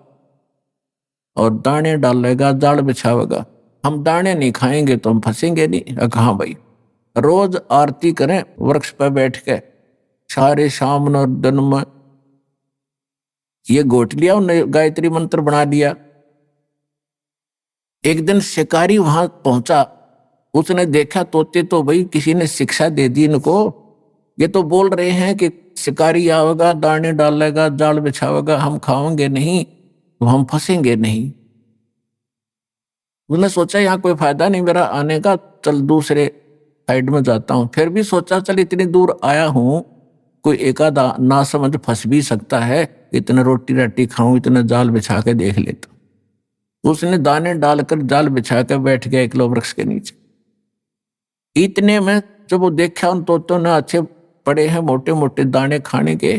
और दाने डालेगा, जाल बिछावेगा, हम दाने नहीं खाएंगे तो हम फंसेंगे नहीं। कहा भाई, रोज आरती करें वृक्ष पर बैठ के, सारे शाम और दिन में। ये गोट लिया उन्होंने, गायत्री मंत्र बना लिया। एक दिन शिकारी वहां पहुंचा, उसने देखा तोते तो भाई किसी ने शिक्षा दे दी इनको, ये तो बोल रहे हैं कि शिकारी आवेगा, दाने डालेगा, जाल बिछावेगा, हम खाओगे नहीं तो हम फंसेंगे नहीं। उसने सोचा यहाँ कोई फायदा नहीं मेरा आने का, चल दूसरे साइड में जाता हूं। फिर भी सोचा चल इतनी दूर आया हूं, कोई एकादा ना समझ फंस भी सकता है, इतना रोटी राटी खाऊं, इतना जाल बिछा के देख लेता। उसने दाने डालकर जाल बिछा कर बैठ गया एकलो वृक्ष के नीचे। इतने में जब वो देखा उन तोतों ने अच्छे पड़े हैं मोटे मोटे दाने खाने के,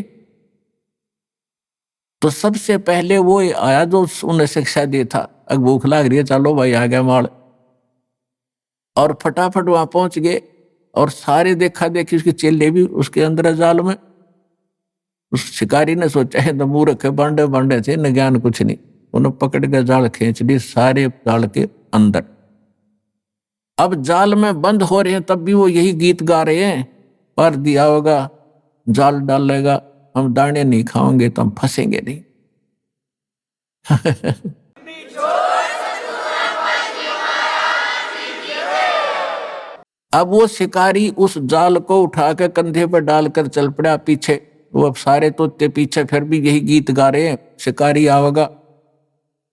तो सबसे पहले वो आया जो उन्हें शिक्षा दी था, अब भूख लग रही है, चलो भाई आ गया माल, और फटाफट वहां पहुंच गए। और सारे देखा देखी उसके चेले भी उसके अंदर जाल में। उस शिकारी ने सोचा है तो मुंह रखे बांडे बांडे थे, न ज्ञान कुछ नहीं, उन्हें पकड़ के जाल खींच ली सारे जाल के अंदर। अब जाल में बंद हो रहे हैं तब भी वो यही गीत गा रहे हैं, पर दिया होगा, जाल डालेगा, हम दाने नहीं खाओगे तो हम फंसेंगे नहीं। अब वो शिकारी उस जाल को उठा के कंधे पर डालकर चल पड़ा पीछे। वो अब सारे तोते पीछे फिर भी यही गीत गा रहे हैं, शिकारी आवेगा,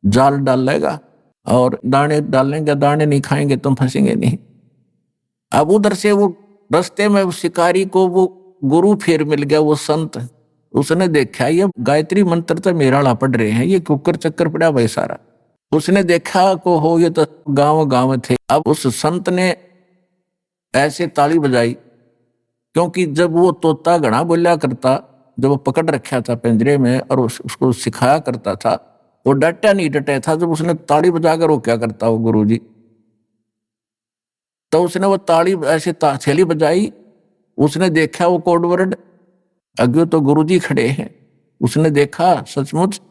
जाल डालेगा और दाने डालेंगे, दाने नहीं खाएंगे तुम फंसेंगे नहीं। अब उधर से वो रास्ते में शिकारी को वो गुरु फिर मिल गया, वो संत। उसने देखा ये गायत्री मंत्र तो मेरा पढ़ रहे हैं, ये कुकर चक्कर पड़ा भाई सारा। उसने देखा को हो ये तो गांव गांव थे। अब उस संत ने ऐसे ताली बजाई, क्योंकि जब वो तोता घना बोला करता, जब वो पकड़ रखा था पिंजरे में और उसको सिखाया करता था, वो डटा नहीं डटा था। जब उसने ताली बजाकर वो क्या करता वो गुरुजी, तो उसने वो ताली ऐसे थैली बजाई। उसने देखा वो कोड वर्ड, अगे तो गुरुजी खड़े हैं। उसने देखा सचमुच,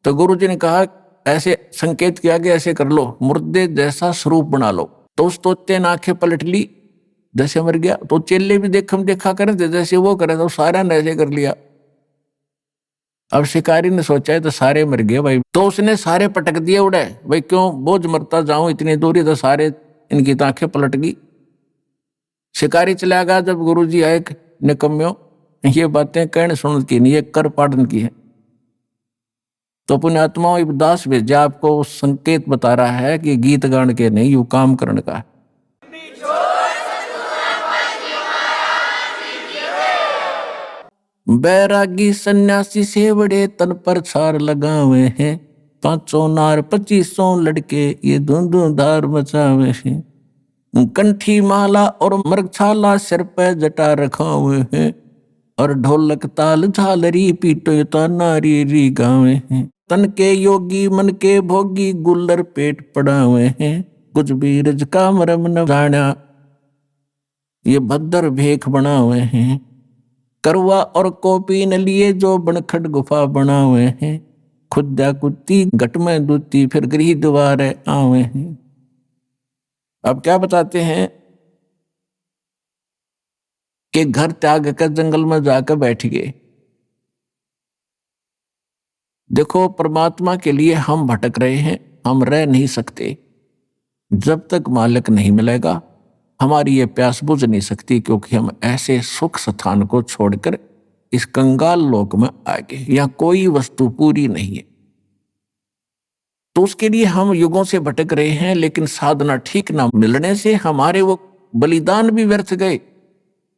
तो गुरुजी ने कहा ऐसे संकेत किया कि ऐसे कर लो, मुर्दे जैसा स्वरूप बना लो। तो उस तोते ने आंखें पलट ली, जैसे मर गया। तो चेले भी देखा करे थे जैसे वो करे, तो सारा ने ऐसे कर लिया। अब शिकारी ने सोचा है तो सारे मर गए भाई, तो उसने सारे पटक दिए उड़े, भाई क्यों बोझ मरता जाऊं इतनी दूरी, तो सारे इनकी आंखें पलट गई। शिकारी चला गया। जब गुरुजी आए, निकम्यो ये बातें कहने सुन की नहीं, ये कर पाड़न की है। तो पुण्यात्माओं दास भेजा आपको संकेत बता रहा है कि गीत गान के नहीं, यू काम करने का है। बैरागी सन्यासी सेवड़े तन पर छार लगावे हैं, 500 नार 2500 लड़के ये धुंधुधार मचावे हैं। कंठी माला और मृगछाला सिर पे जटा रखा हुए हैं, और ढोलक ताल झालरी पीटो तो नारी री गावे हैं। तन के योगी मन के भोगी गुल्लर पेट पड़ा हुए हैं, कुछ भी रज का मरम न जाना ये भद्र भेख बना हुए हैं। करवा और कॉपी न लिए जो बनखट गुफा बना हुए हैं, खुदा कुत्ती घट में दूती फिर गृह द्वारे आवे हैं। अब क्या बताते हैं कि घर त्याग कर जंगल में जाकर बैठ गए। देखो परमात्मा के लिए हम भटक रहे हैं, हम रह नहीं सकते। जब तक मालिक नहीं मिलेगा हमारी ये प्यास बुझ नहीं सकती, क्योंकि हम ऐसे सुख स्थान को छोड़कर इस कंगाल लोक में आ गए। यहाँ कोई वस्तु पूरी नहीं है, तो उसके लिए हम युगों से भटक रहे हैं। लेकिन साधना ठीक ना मिलने से हमारे वो बलिदान भी व्यर्थ गए।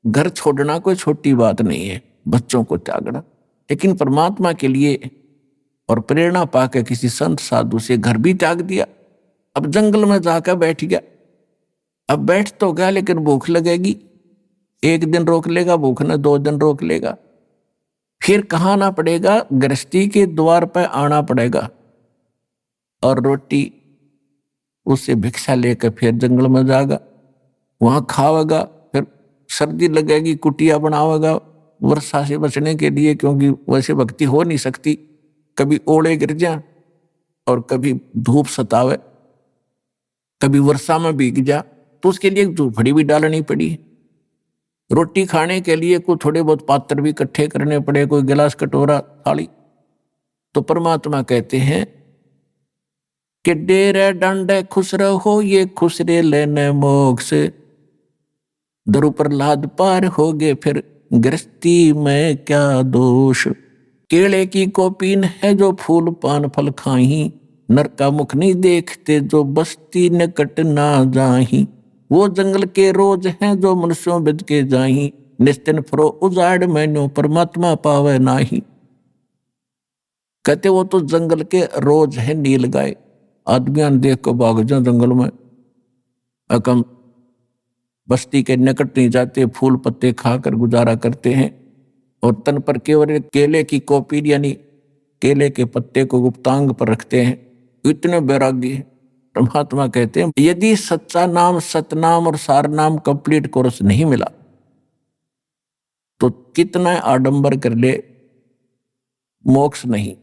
घर छोड़ना कोई छोटी बात नहीं है, बच्चों को त्यागना, लेकिन परमात्मा के लिए और प्रेरणा पाकर किसी संत साधु से घर भी त्याग दिया। अब जंगल में जाकर बैठ गया। अब बैठ तो गया, लेकिन भूख लगेगी। 1 दिन रोक लेगा भूख ने, 2 दिन रोक लेगा, फिर कहाँ आना पड़ेगा, गृहस्थी के द्वार पर आना पड़ेगा और रोटी उससे भिक्षा लेकर फिर जंगल में जाएगा, वहां खावेगा। फिर सर्दी लगेगी, कुटिया बनावेगा वर्षा से बचने के लिए, क्योंकि वैसे भक्ति हो नहीं सकती। कभी ओले गिर जा और कभी धूप सतावे, कभी वर्षा में भीग जा, तो उसके लिए झोपड़ी भी डालनी पड़ी। रोटी खाने के लिए कोई थोड़े बहुत पात्र भी इकट्ठे करने पड़े, कोई गिलास कटोरा थाली। तो परमात्मा कहते हैं कि डेरे डंडे खुश रहो, ये खुश रे लेने मोक्ष, दरु प्रहलाद पार हो गए फिर गृहस्थी में क्या दोष। केले की कोपीन है जो फूल पान फल खाही, नर का मुख नहीं देखते जो बस्ती निकट ना जाही। वो जंगल के रोज हैं जो मनुष्यों बिद के जाही, निस्तिन फरो उजाड़ मैनो परमात्मा पावे नाही। कहते वो तो जंगल के रोज है नील गाय, आदमियां देख को भाग जाओ जंगल में, अकम बस्ती के निकट नहीं जाते, फूल पत्ते खाकर गुजारा करते हैं और तन पर केवल केले की कोपी यानी केले के पत्ते को गुप्तांग पर रखते हैं। इतने बैरागी हैं। परमात्मा कहते हैं यदि सच्चा नाम, सतनाम और सार नाम कंप्लीट कोर्स नहीं मिला तो कितना आडंबर कर ले, मोक्ष नहीं।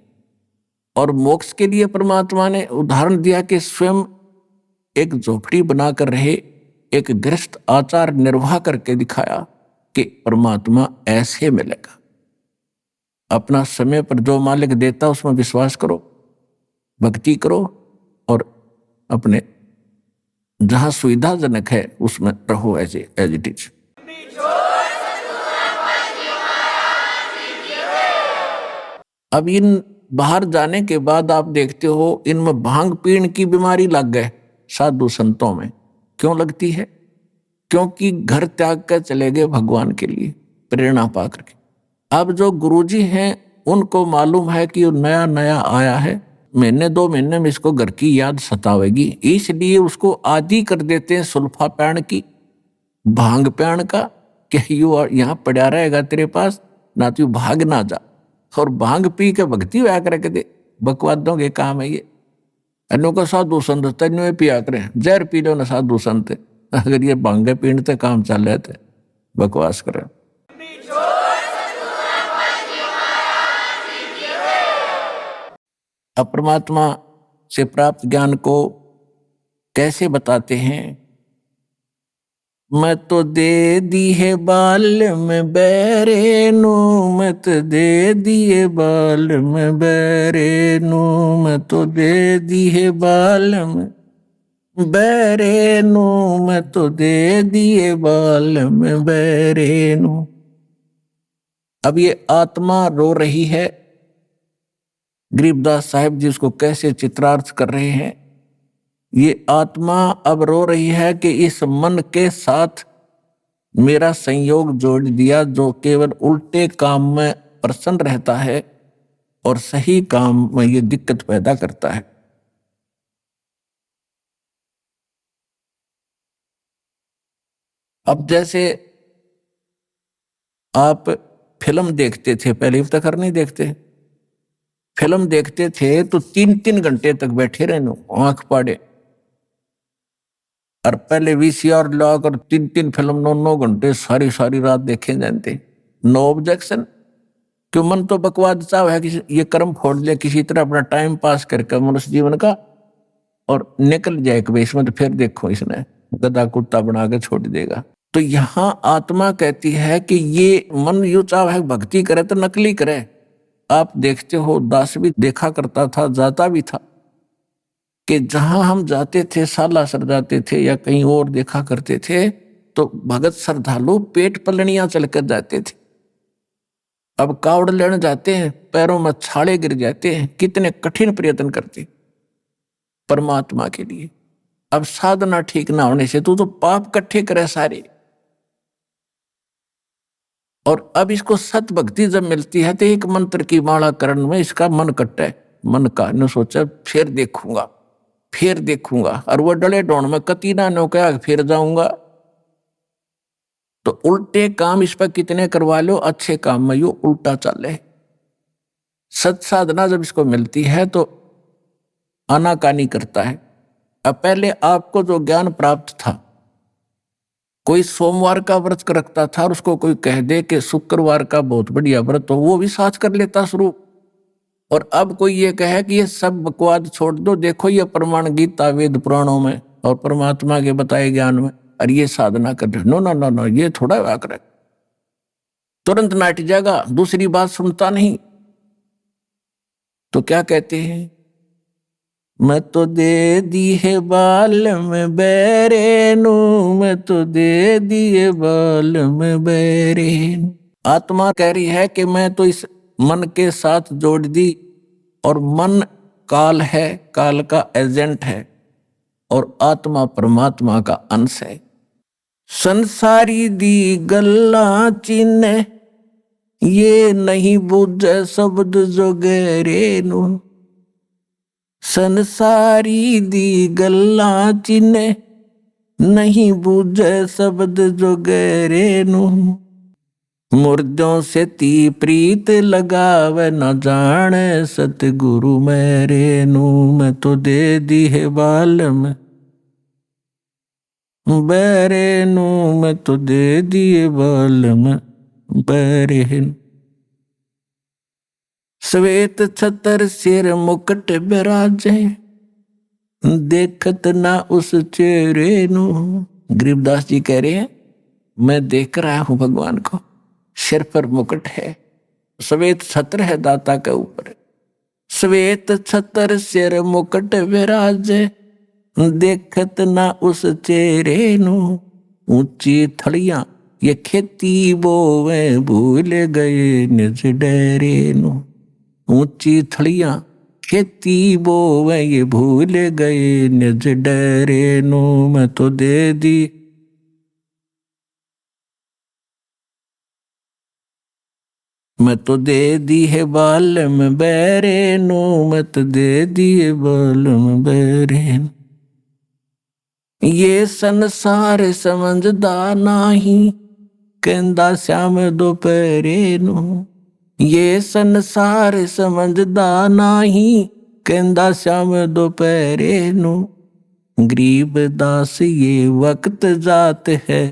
और मोक्ष के लिए परमात्मा ने उदाहरण दिया कि स्वयं एक झोपड़ी बनाकर रहे, एक गृहस्थ आचार निर्वाह करके दिखाया कि परमात्मा ऐसे मिलेगा। अपना समय पर जो मालिक देता उसमें विश्वास करो, भक्ति करो और अपने जहां सुविधाजनक है उसमें रहो एज इट इज। अब इन बाहर जाने के बाद आप देखते हो इनमें भांग पीण की बीमारी लग गए साधु संतों में। क्यों लगती है? क्योंकि घर त्याग कर चले गए भगवान के लिए प्रेरणा पा करके। अब जो गुरुजी हैं उनको मालूम है कि नया नया आया है, महीने 2 महीने में इसको घर की याद सतावेगी, इसलिए उसको आदी कर देते हैं सुल्फा पैण की, भांग पैण का, कि यू यहाँ पड़ा रहेगा तेरे पास ना, तू भाग ना जा। और भांग पी के भक्ति व्या करके दे, बकवादों के काम है ये। अन्यों का साधु संत तन्यों पिया करें, जहर पी लो ना साधु संत, अगर ये भांगे पीणते काम चल रहे थे बकवास करें। अपरमात्मा से प्राप्त ज्ञान को कैसे बताते हैं? मत दे दी है बाल में बैरे नू, मत दे दिए बाल में बैरे नू, मत दे दी है बाल में बैरे नू, मत दे दिए बाल में बैरे नू। अब ये आत्मा रो रही है, गरीबदास साहिब जी उसको कैसे चित्रार्थ कर रहे हैं। ये आत्मा अब रो रही है कि इस मन के साथ मेरा संयोग जोड़ दिया जो केवल उल्टे काम में प्रसन्न रहता है और सही काम में ये दिक्कत पैदा करता है। अब जैसे आप फिल्म देखते थे, पहले तक नहीं देखते, फिल्म देखते थे तो 3-3 घंटे तक बैठे रहने आंख पाड़े, और पहले VCR लाकर 3-3 फिल्म 9-9 घंटे सारी सारी रात देखे जाते। नो ऑब्जेक्शन, क्यों? मन तो बकवाद चाव है कि ये कर्म फोड़ ले किसी तरह अपना टाइम पास करके मनुष्य जीवन का और निकल जाए कि इसमें तो फिर देखो इसने गधा कुत्ता बना के छोड़ देगा। तो यहाँ आत्मा कहती है कि ये मन यू चाव है भक्ति करे तो नकली करे। आप देखते हो दास भी देखा करता था, जाता भी था कि जहां हम जाते थे, सालासर जाते थे या कहीं और देखा करते थे, तो भगत श्रद्धालु पेट पलनियां चलकर जाते थे। अब कावड़ लेने जाते हैं, पैरों में छाले गिर जाते हैं, कितने कठिन प्रयत्न करते परमात्मा के लिए। अब साधना ठीक ना होने से तो पाप इकट्ठे करे सारे। और अब इसको सत भक्ति जब मिलती है तो एक मंत्र की माला करण में इसका मन कट्टा है, मन का न सोचा फिर देखूंगा फिर देखूंगा, और वो डले डोन में कती ना नो क्या फिर जाऊंगा। तो उल्टे काम इस पर कितने करवा लो, अच्छे काम में यो उल्टा चले। सत साधना जब इसको मिलती है तो आनाकानी करता है। अब पहले आपको जो ज्ञान प्राप्त था, कोई सोमवार का व्रत रखता था और उसको कोई कह दे कि शुक्रवार का बहुत बढ़िया व्रत, तो वो भी साथ कर लेता शुरू। और अब कोई ये कहे कि ये सब बकवाद छोड़ दो, देखो ये प्रमाण गीता वेद पुराणों में और परमात्मा के बताए ज्ञान में, और ये साधना कर रहे। नो नो नो नो, ये थोड़ा वाक रहे। तुरंत नाट जाएगा, दूसरी बात सुनता नहीं। तो क्या कहते हैं, मैं तो दे दी है बाल में बैरे नू, मैं तो दे दिए बाल में बैरे नू। आत्मा कह रही है कि मैं तो इस मन के साथ जोड़ दी, और मन काल है, काल का एजेंट है, और आत्मा परमात्मा का अंश है। संसारी दी गल्ला चिन्ह, ये नहीं बुझे शब्द जो गहरे नू। संसारी दी गल्ला चिन्ह, नहीं बुझे शब्द जो गहरे नू। मुर्दों से ती प्रीत लगावे न जाने सतगुरु मेरे नू। मैं तो दे दी है बाल में बैरे नू, मैं तो दे दिए बाल में बैरे नू। श्वेत छतर सिर मुकुट बिराजे, देखत ना उस चेहरे नू। गरीबदास जी कह रहे हैं, मैं देख रहा हूं भगवान को, सिर पर मुकुट है, श्वेत छत्र है दाता के ऊपर। श्वेत छतर सिर मुकुट विराजे, देखत ना उस चेहरे नू। ऊंची थड़ियां ये खेती बोवे, भूल गए निज डेरे नू। ऊंची थड़ियां खेती बोवे, ये भूल गए निज डेरे नू। मैं तो दे दी मैं तो दे दी है बाल में बैरे नू, मैं तो दे दिए बाल में बैरे नू। ये संसार समझदा नाही, कहंदा श्याम दोपहरे नू। ये संसार समझदा नाही, कहंदा श्याम दोपहरे नू। गरीब दास ये वक्त जात है,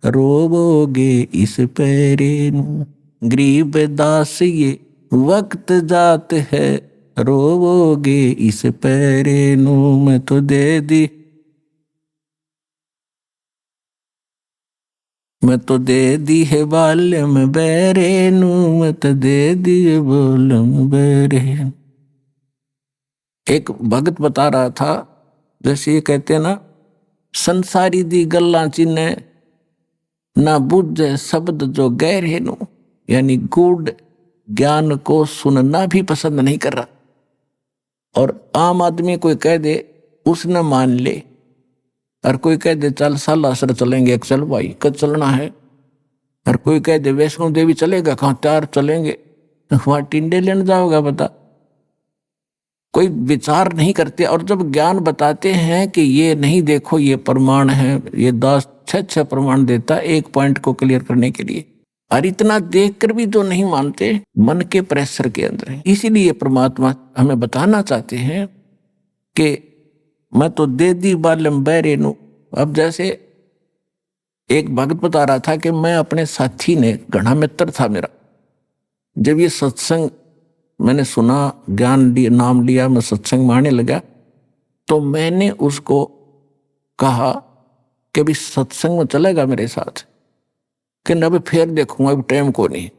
रोवोगे इस पैरे नू। गरीब दास ये वक्त जात है, रोवोगे इस पैरे नू। मैं तो दे दी मैं तो दे दी है बाल में बैरे नू, मैं तो दे दी बाल में बैरे। एक भगत बता रहा था, जैसे ये कहते हैं ना, संसारी दी गल्ला चिन्ह ना बुझे शब्द जो गहरे नू। यानी गूढ़ ज्ञान को सुनना भी पसंद नहीं कर रहा, और आम आदमी कोई कह दे उसने मान ले, और कोई कह दे चल सालासर चलेंगे, चल भाई कब चलना है। और कोई कह दे वैष्णो देवी चलेगा, कहाँ त्यार चलेंगे, वहां टिंडे लेने जाओगा बता। कोई विचार नहीं करते, और जब ज्ञान बताते हैं कि ये नहीं देखो ये प्रमाण है, ये 10 6 प्रमाण देता एक पॉइंट को क्लियर करने के लिए, और इतना देखकर भी तो नहीं मानते, मन के प्रेशर के अंदर है। इसीलिए परमात्मा हमें बताना चाहते हैं कि मैं तो दे दी बालम बैरे नू। अब जैसे एक भगत बता रहा था कि मैं अपने साथी ने, घना मित्र था मेरा, जब ये सत्संग मैंने सुना, ज्ञान नाम लिया, मैं सत्संग मानने लगा, तो मैंने उसको कहा कि अभी सत्संग में चलेगा मेरे साथ, कि अब फिर देखूंगा, अब टाइम को नहीं,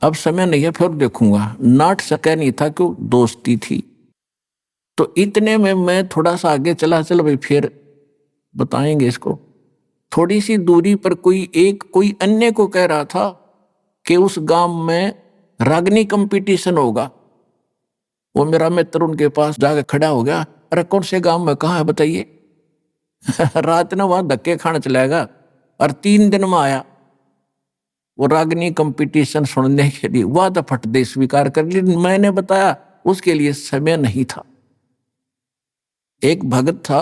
अब समय नहीं है, फिर देखूंगा। नाट सका नहीं था क्यों, दोस्ती थी। तो इतने में मैं थोड़ा सा आगे चला, चलो भाई फिर बताएंगे इसको। थोड़ी सी दूरी पर कोई अन्य को कह रहा था कि उस गांव में रागनी कंपटीशन होगा। वो मेरा मित्र उनके पास जाके खड़ा हो गया, अरे कौन से गांव में, कहाँ है बताइए। रात ने वहां धक्के खाने चलेगा, और 3 दिन में आया वो रागनी कंपटीशन सुनने के लिए। वह तो फट दे स्वीकार कर ली, मैंने बताया उसके लिए समय नहीं था। एक भगत था,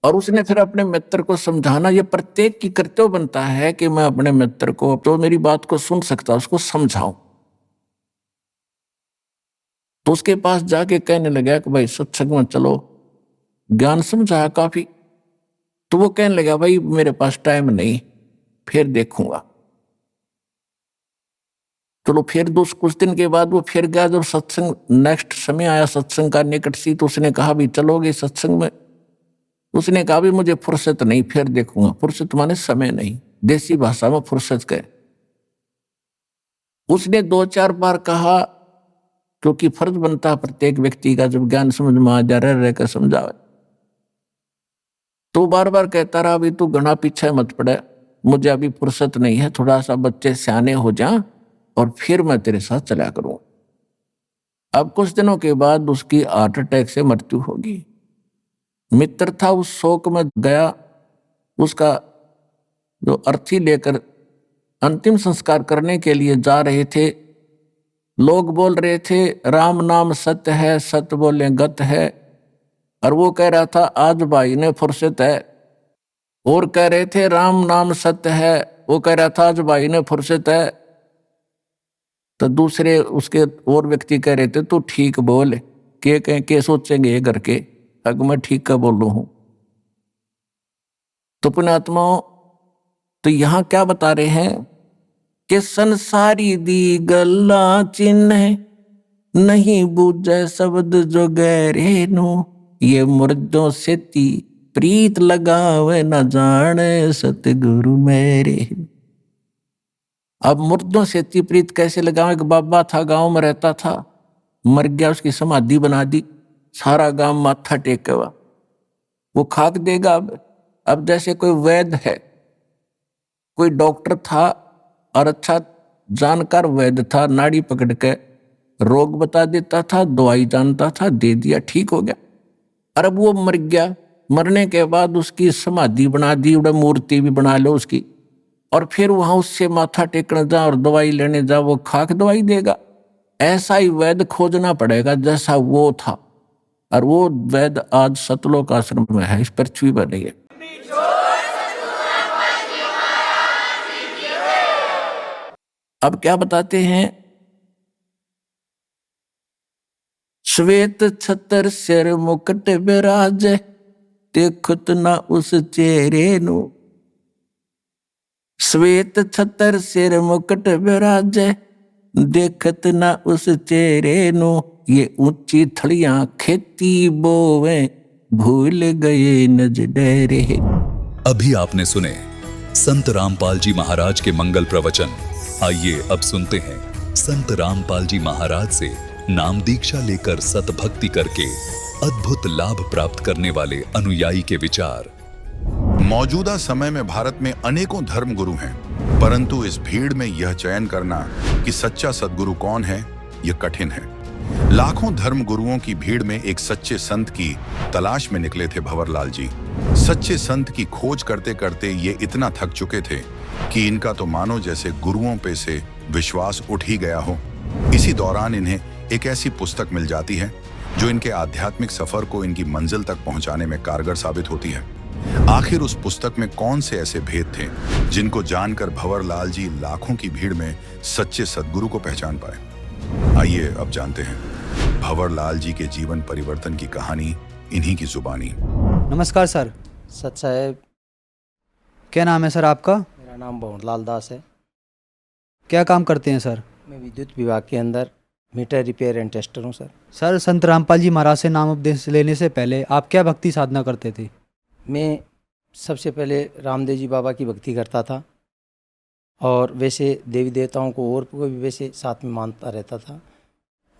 और उसने फिर अपने मित्र को समझाना, ये प्रत्येक की कर्तव्य बनता है कि मैं अपने मित्र को, तो मेरी बात को सुन सकता उसको समझाऊं। तो उसके पास जाके कहने लगा कि भाई सत्संग में चलो, ज्ञान समझाया काफी। तो वो कहने लगा भाई मेरे पास टाइम नहीं, फिर देखूंगा। चलो फिर कुछ दिन के बाद वो फिर गया। जब सत्संग नेक्स्ट समय आया, सत्संग का निकट सी, तो उसने कहा भी चलोगे सत्संग में। उसने कहा भी मुझे फुर्सत नहीं, फिर देखूंगा। फुर्सत माने समय नहीं, देसी भाषा में फुर्सत कहे। उसने 2-4 बार कहा, क्योंकि फर्ज बनता है प्रत्येक व्यक्ति का, जब ज्ञान समझ में आ जा रहकर समझावे, तो बार बार कहता रहा, अभी तू घना पीछे मत पड़े, मुझे अभी फुर्सत नहीं है, थोड़ा सा बच्चे सियाने हो जा और फिर मैं तेरे साथ चला करूं। अब कुछ दिनों के बाद उसकी हार्ट अटैक से मृत्यु होगी। मित्र था, उस शोक में गया, उसका जो अर्थी लेकर अंतिम संस्कार करने के लिए जा रहे थे। लोग बोल रहे थे राम नाम सत्य है, सत्य बोले गत है, और वो कह रहा था आज भाई ने फुर्सत है। और कह रहे थे राम नाम सत्य है, वो कह रहा था आज भाई ने फुर्सत है। तो दूसरे उसके और व्यक्ति कह रहे थे तू ठीक बोल, के सोचेंगे ये करके, अगर मैं ठीक का बोल रहा हूं। तो पुण्यात्माओं, तो यहां क्या बता रहे हैं कि संसारी दी गल्ला चिन्ह नहीं बूझे शब्द जो गहरे नो, ये मुर्दों से ती प्रीत लगावे न जाने सतगुरु मेरे। अब मुर्दों से ती प्रीत कैसे लगावे? एक बाबा था, गांव में रहता था, मर गया, उसकी समाधि बना दी, सारा गांव माथा टेके हुआ, वो खाक देगा। अब जैसे कोई वैद्य है, कोई डॉक्टर था और अच्छा जानकार वैद्य था, नाड़ी पकड़ के रोग बता देता था, दवाई जानता था, दे दिया, ठीक हो गया। और अब वो मर गया, मरने के बाद उसकी समाधि बना दी, मूर्ति भी बना लो उसकी, और फिर वहां उससे माथा टेकने जा और दवाई लेने जा, वो खाक दवाई देगा। ऐसा ही वैद्य खोजना पड़ेगा जैसा वो था, और वो वैद्य आज सतलोक आश्रम में है, इस पृथ्वी पर नहीं है। अब क्या बताते हैं? श्वेत छतर सिर मुकुट विराज, देखत ना उस चेहरे नु। श्वेत छतर सिर मुकुट विराज, देखत ना उस चेहरे नु। ये ऊंची थड़ियां खेती बोवे, भूल गए नज डेरे। अभी आपने सुने संत रामपाल जी महाराज के मंगल प्रवचन। आइए अब सुनते हैं संत रामपाल जी महाराज से नाम दीक्षा लेकर सतभक्ति करके अद्भुत लाभ प्राप्त करने वाले अनुयायी के विचार। मौजूदा समय में भारत में अनेकों धर्म गुरु हैं, परंतु इस भीड़ में यह चयन करना कि सच्चा सद्गुरु कौन है, यह कठिन है। लाखों धर्म गुरुओं की भीड़ में एक सच्चे संत की तलाश में निकले थे भंवरलाल जी। सच्चे संत की खोज करते करते ये इतना थक चुके थे कि इनका तो मानो जैसे गुरुओं पे से विश्वास उठ ही गया हो। इसी दौरान इन्हें एक ऐसी पुस्तक मिल जाती है जो इनके आध्यात्मिक सफर को इनकी मंजिल तक पहुंचाने में कारगर साबित होती है। आखिर उस पुस्तक में कौन से ऐसे भेद थे जिनको जानकर भंवरलाल जी लाखों की भीड़ में सच्चे सद्गुरु को पहचान पाए? आइए अब जानते हैं भंवरलाल जी के जीवन परिवर्तन की कहानी इन्हीं की जुबानी। नमस्कार सर। सच साहेब। क्या नाम है सर आपका? मेरा नाम भंवरलाल दास है। क्या काम करते हैं सर? मैं विद्युत विभाग के अंदर मीटर रिपेयर एंड टेस्टर हूँ सर। सर, संत रामपाल जी महाराज से नाम उपदेश लेने से पहले आप क्या भक्ति साधना करते थे? मैं सबसे पहले रामदेव जी बाबा की भक्ति करता था, और वैसे देवी देवताओं को और को भी वैसे साथ में मानता रहता था,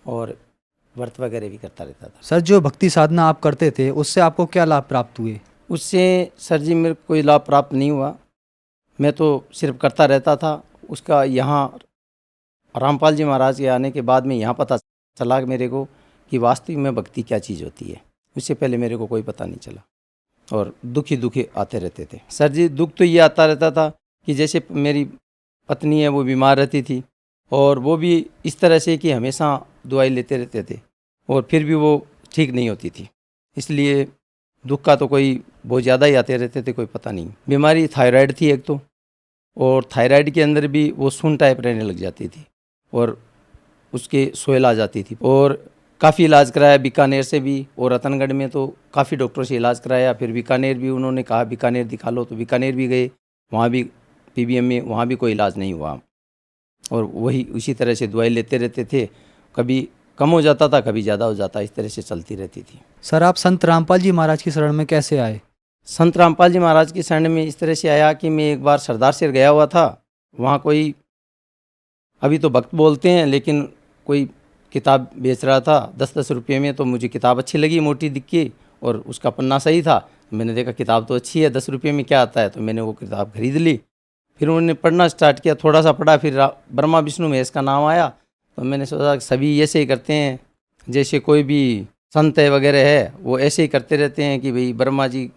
और व्रत वगैरह भी करता रहता था। सर, जो भक्ति साधना आप करते थे उससे आपको क्या लाभ प्राप्त हुए? उससे सर जी मेरे को कोई लाभ प्राप्त नहीं हुआ, मैं तो सिर्फ करता रहता था। उसका यहाँ रामपाल जी महाराज के आने के बाद में यहाँ पता चला मेरे को कि वास्तविक में भक्ति क्या चीज़ होती है। उससे पहले मेरे को कोई पता नहीं चला, और दुखी दुखी आते रहते थे सर जी। दुख तो ये आता रहता था कि जैसे मेरी पत्नी है वो बीमार रहती थी, और वो भी इस तरह से कि हमेशा दवाई लेते रहते थे, और फिर भी वो ठीक नहीं होती थी। इसलिए दुख का तो कोई बहुत ज़्यादा ही आते रहते थे, कोई पता नहीं। बीमारी थायराइड थी एक तो, और थायराइड के अंदर भी वो सुन टाइप रहने लग जाती थी, और उसके सोयल आ जाती थी। और काफ़ी इलाज कराया बीकानेर से भी, और रतनगढ़ में तो काफ़ी डॉक्टरों से इलाज कराया। फिर बीकानेर भी उन्होंने कहा बीकानेर दिखा लो, तो बीकानेर भी गए, वहाँ भी पीबीएम में, वहाँ भी कोई इलाज नहीं हुआ। और वही उसी तरह से दवाई लेते रहते थे, कभी कम हो जाता था, कभी ज़्यादा हो जाता, इस तरह से चलती रहती थी। सर, आप संत रामपाल जी महाराज की शरण में कैसे आए? संत रामपाल जी महाराज की शरण में इस तरह से आया कि मैं एक बार सरदार सिर गया हुआ था, वहाँ कोई अभी तो भक्त बोलते हैं, लेकिन कोई किताब बेच रहा था 10-10 रुपये में, तो मुझे किताब अच्छी लगी, मोटी दिखी और उसका पन्ना सही था। मैंने देखा किताब तो अच्छी है, 10 रुपये में क्या आता है, तो मैंने वो किताब खरीद ली। फिर उन्होंने पढ़ना स्टार्ट किया, थोड़ा सा पढ़ा, फिर ब्रह्मा विष्णु महेश का नाम आया, तो मैंने सोचा कि सभी ऐसे ही करते हैं, जैसे कोई भी संत है वगैरह है वो ऐसे ही करते रहते हैं कि भाई ब्रह्मा जी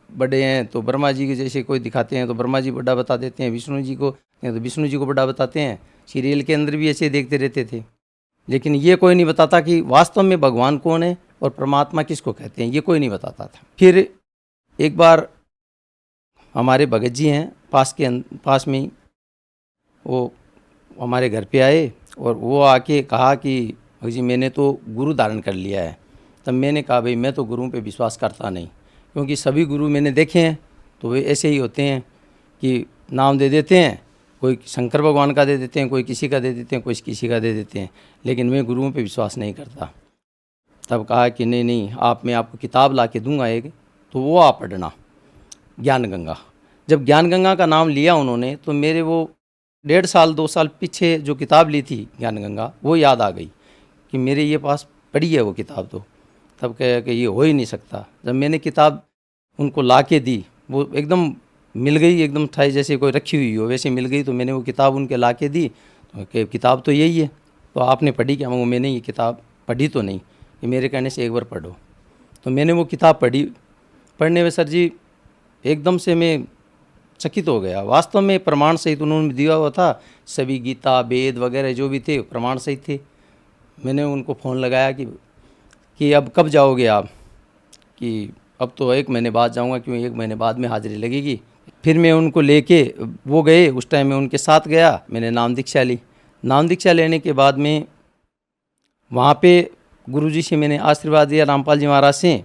बड़े हैं तो ब्रह्मा जी के जैसे कोई दिखाते हैं तो ब्रह्मा जी बड़ा बता देते हैं, विष्णु जी को तो विष्णु जी को बड़ा बताते हैं। सीरियल के अंदर भी ऐसे देखते रहते थे, लेकिन ये कोई नहीं बताता कि वास्तव में भगवान कौन है और परमात्मा किसको कहते हैं, ये कोई नहीं बताता था। फिर एक बार हमारे भगत जी हैं पास में ही, वो हमारे घर पे आए और वो आके कहा कि भगत जी मैंने तो गुरु धारण कर लिया है। तब मैंने कहा भाई मैं तो गुरुओं पे विश्वास करता नहीं, क्योंकि सभी गुरु मैंने देखे हैं तो वे ऐसे ही होते हैं कि नाम दे देते हैं, कोई शंकर भगवान का दे देते हैं, कोई किसी का दे देते हैं, कोई किसी का दे देते हैं, लेकिन मैं गुरुओं पे विश्वास नहीं करता। तब कहा कि नहीं मैं आपको किताब ला के दूँगा एक, तो वो आप पढ़ना, ज्ञान गंगा। जब ज्ञान गंगा का नाम लिया उन्होंने तो मेरे वो 1.5 साल 2 साल पीछे जो किताब ली थी ज्ञान गंगा, वो याद आ गई कि मेरे ये पास पढ़ी है वो किताब। तो तब कहा कि ये हो ही नहीं सकता। जब मैंने किताब उनको ला के दी, वो एकदम मिल गई, एकदम ठाई जैसे कोई रखी हुई हो वैसे मिल गई। तो मैंने वो किताब उनके ला के दी, तो कि किताब तो यही है, तो आपने पढ़ी क्या? मैंने ये किताब पढ़ी तो नहीं, ये मेरे कहने से एक बार पढ़ो। तो मैंने वो किताब पढ़ी। पढ़ने में सर जी एकदम से मैं चकित हो गया। वास्तव में प्रमाण सहित उन्होंने दिया हुआ था, सभी गीता वेद वगैरह जो भी थे प्रमाण सहित थे। मैंने उनको फ़ोन लगाया कि अब कब जाओगे आप? कि अब तो 1 महीने बाद जाऊंगा, क्योंकि 1 महीने बाद में हाजिरी लगेगी। फिर मैं उनको लेके वो गए, उस टाइम मैं उनके साथ गया, मैंने नाम दीक्षा ली। नाम दीक्षा लेने के बाद में वहाँ पे गुरुजी से मैंने आशीर्वाद दिया, रामपाल जी महाराज से।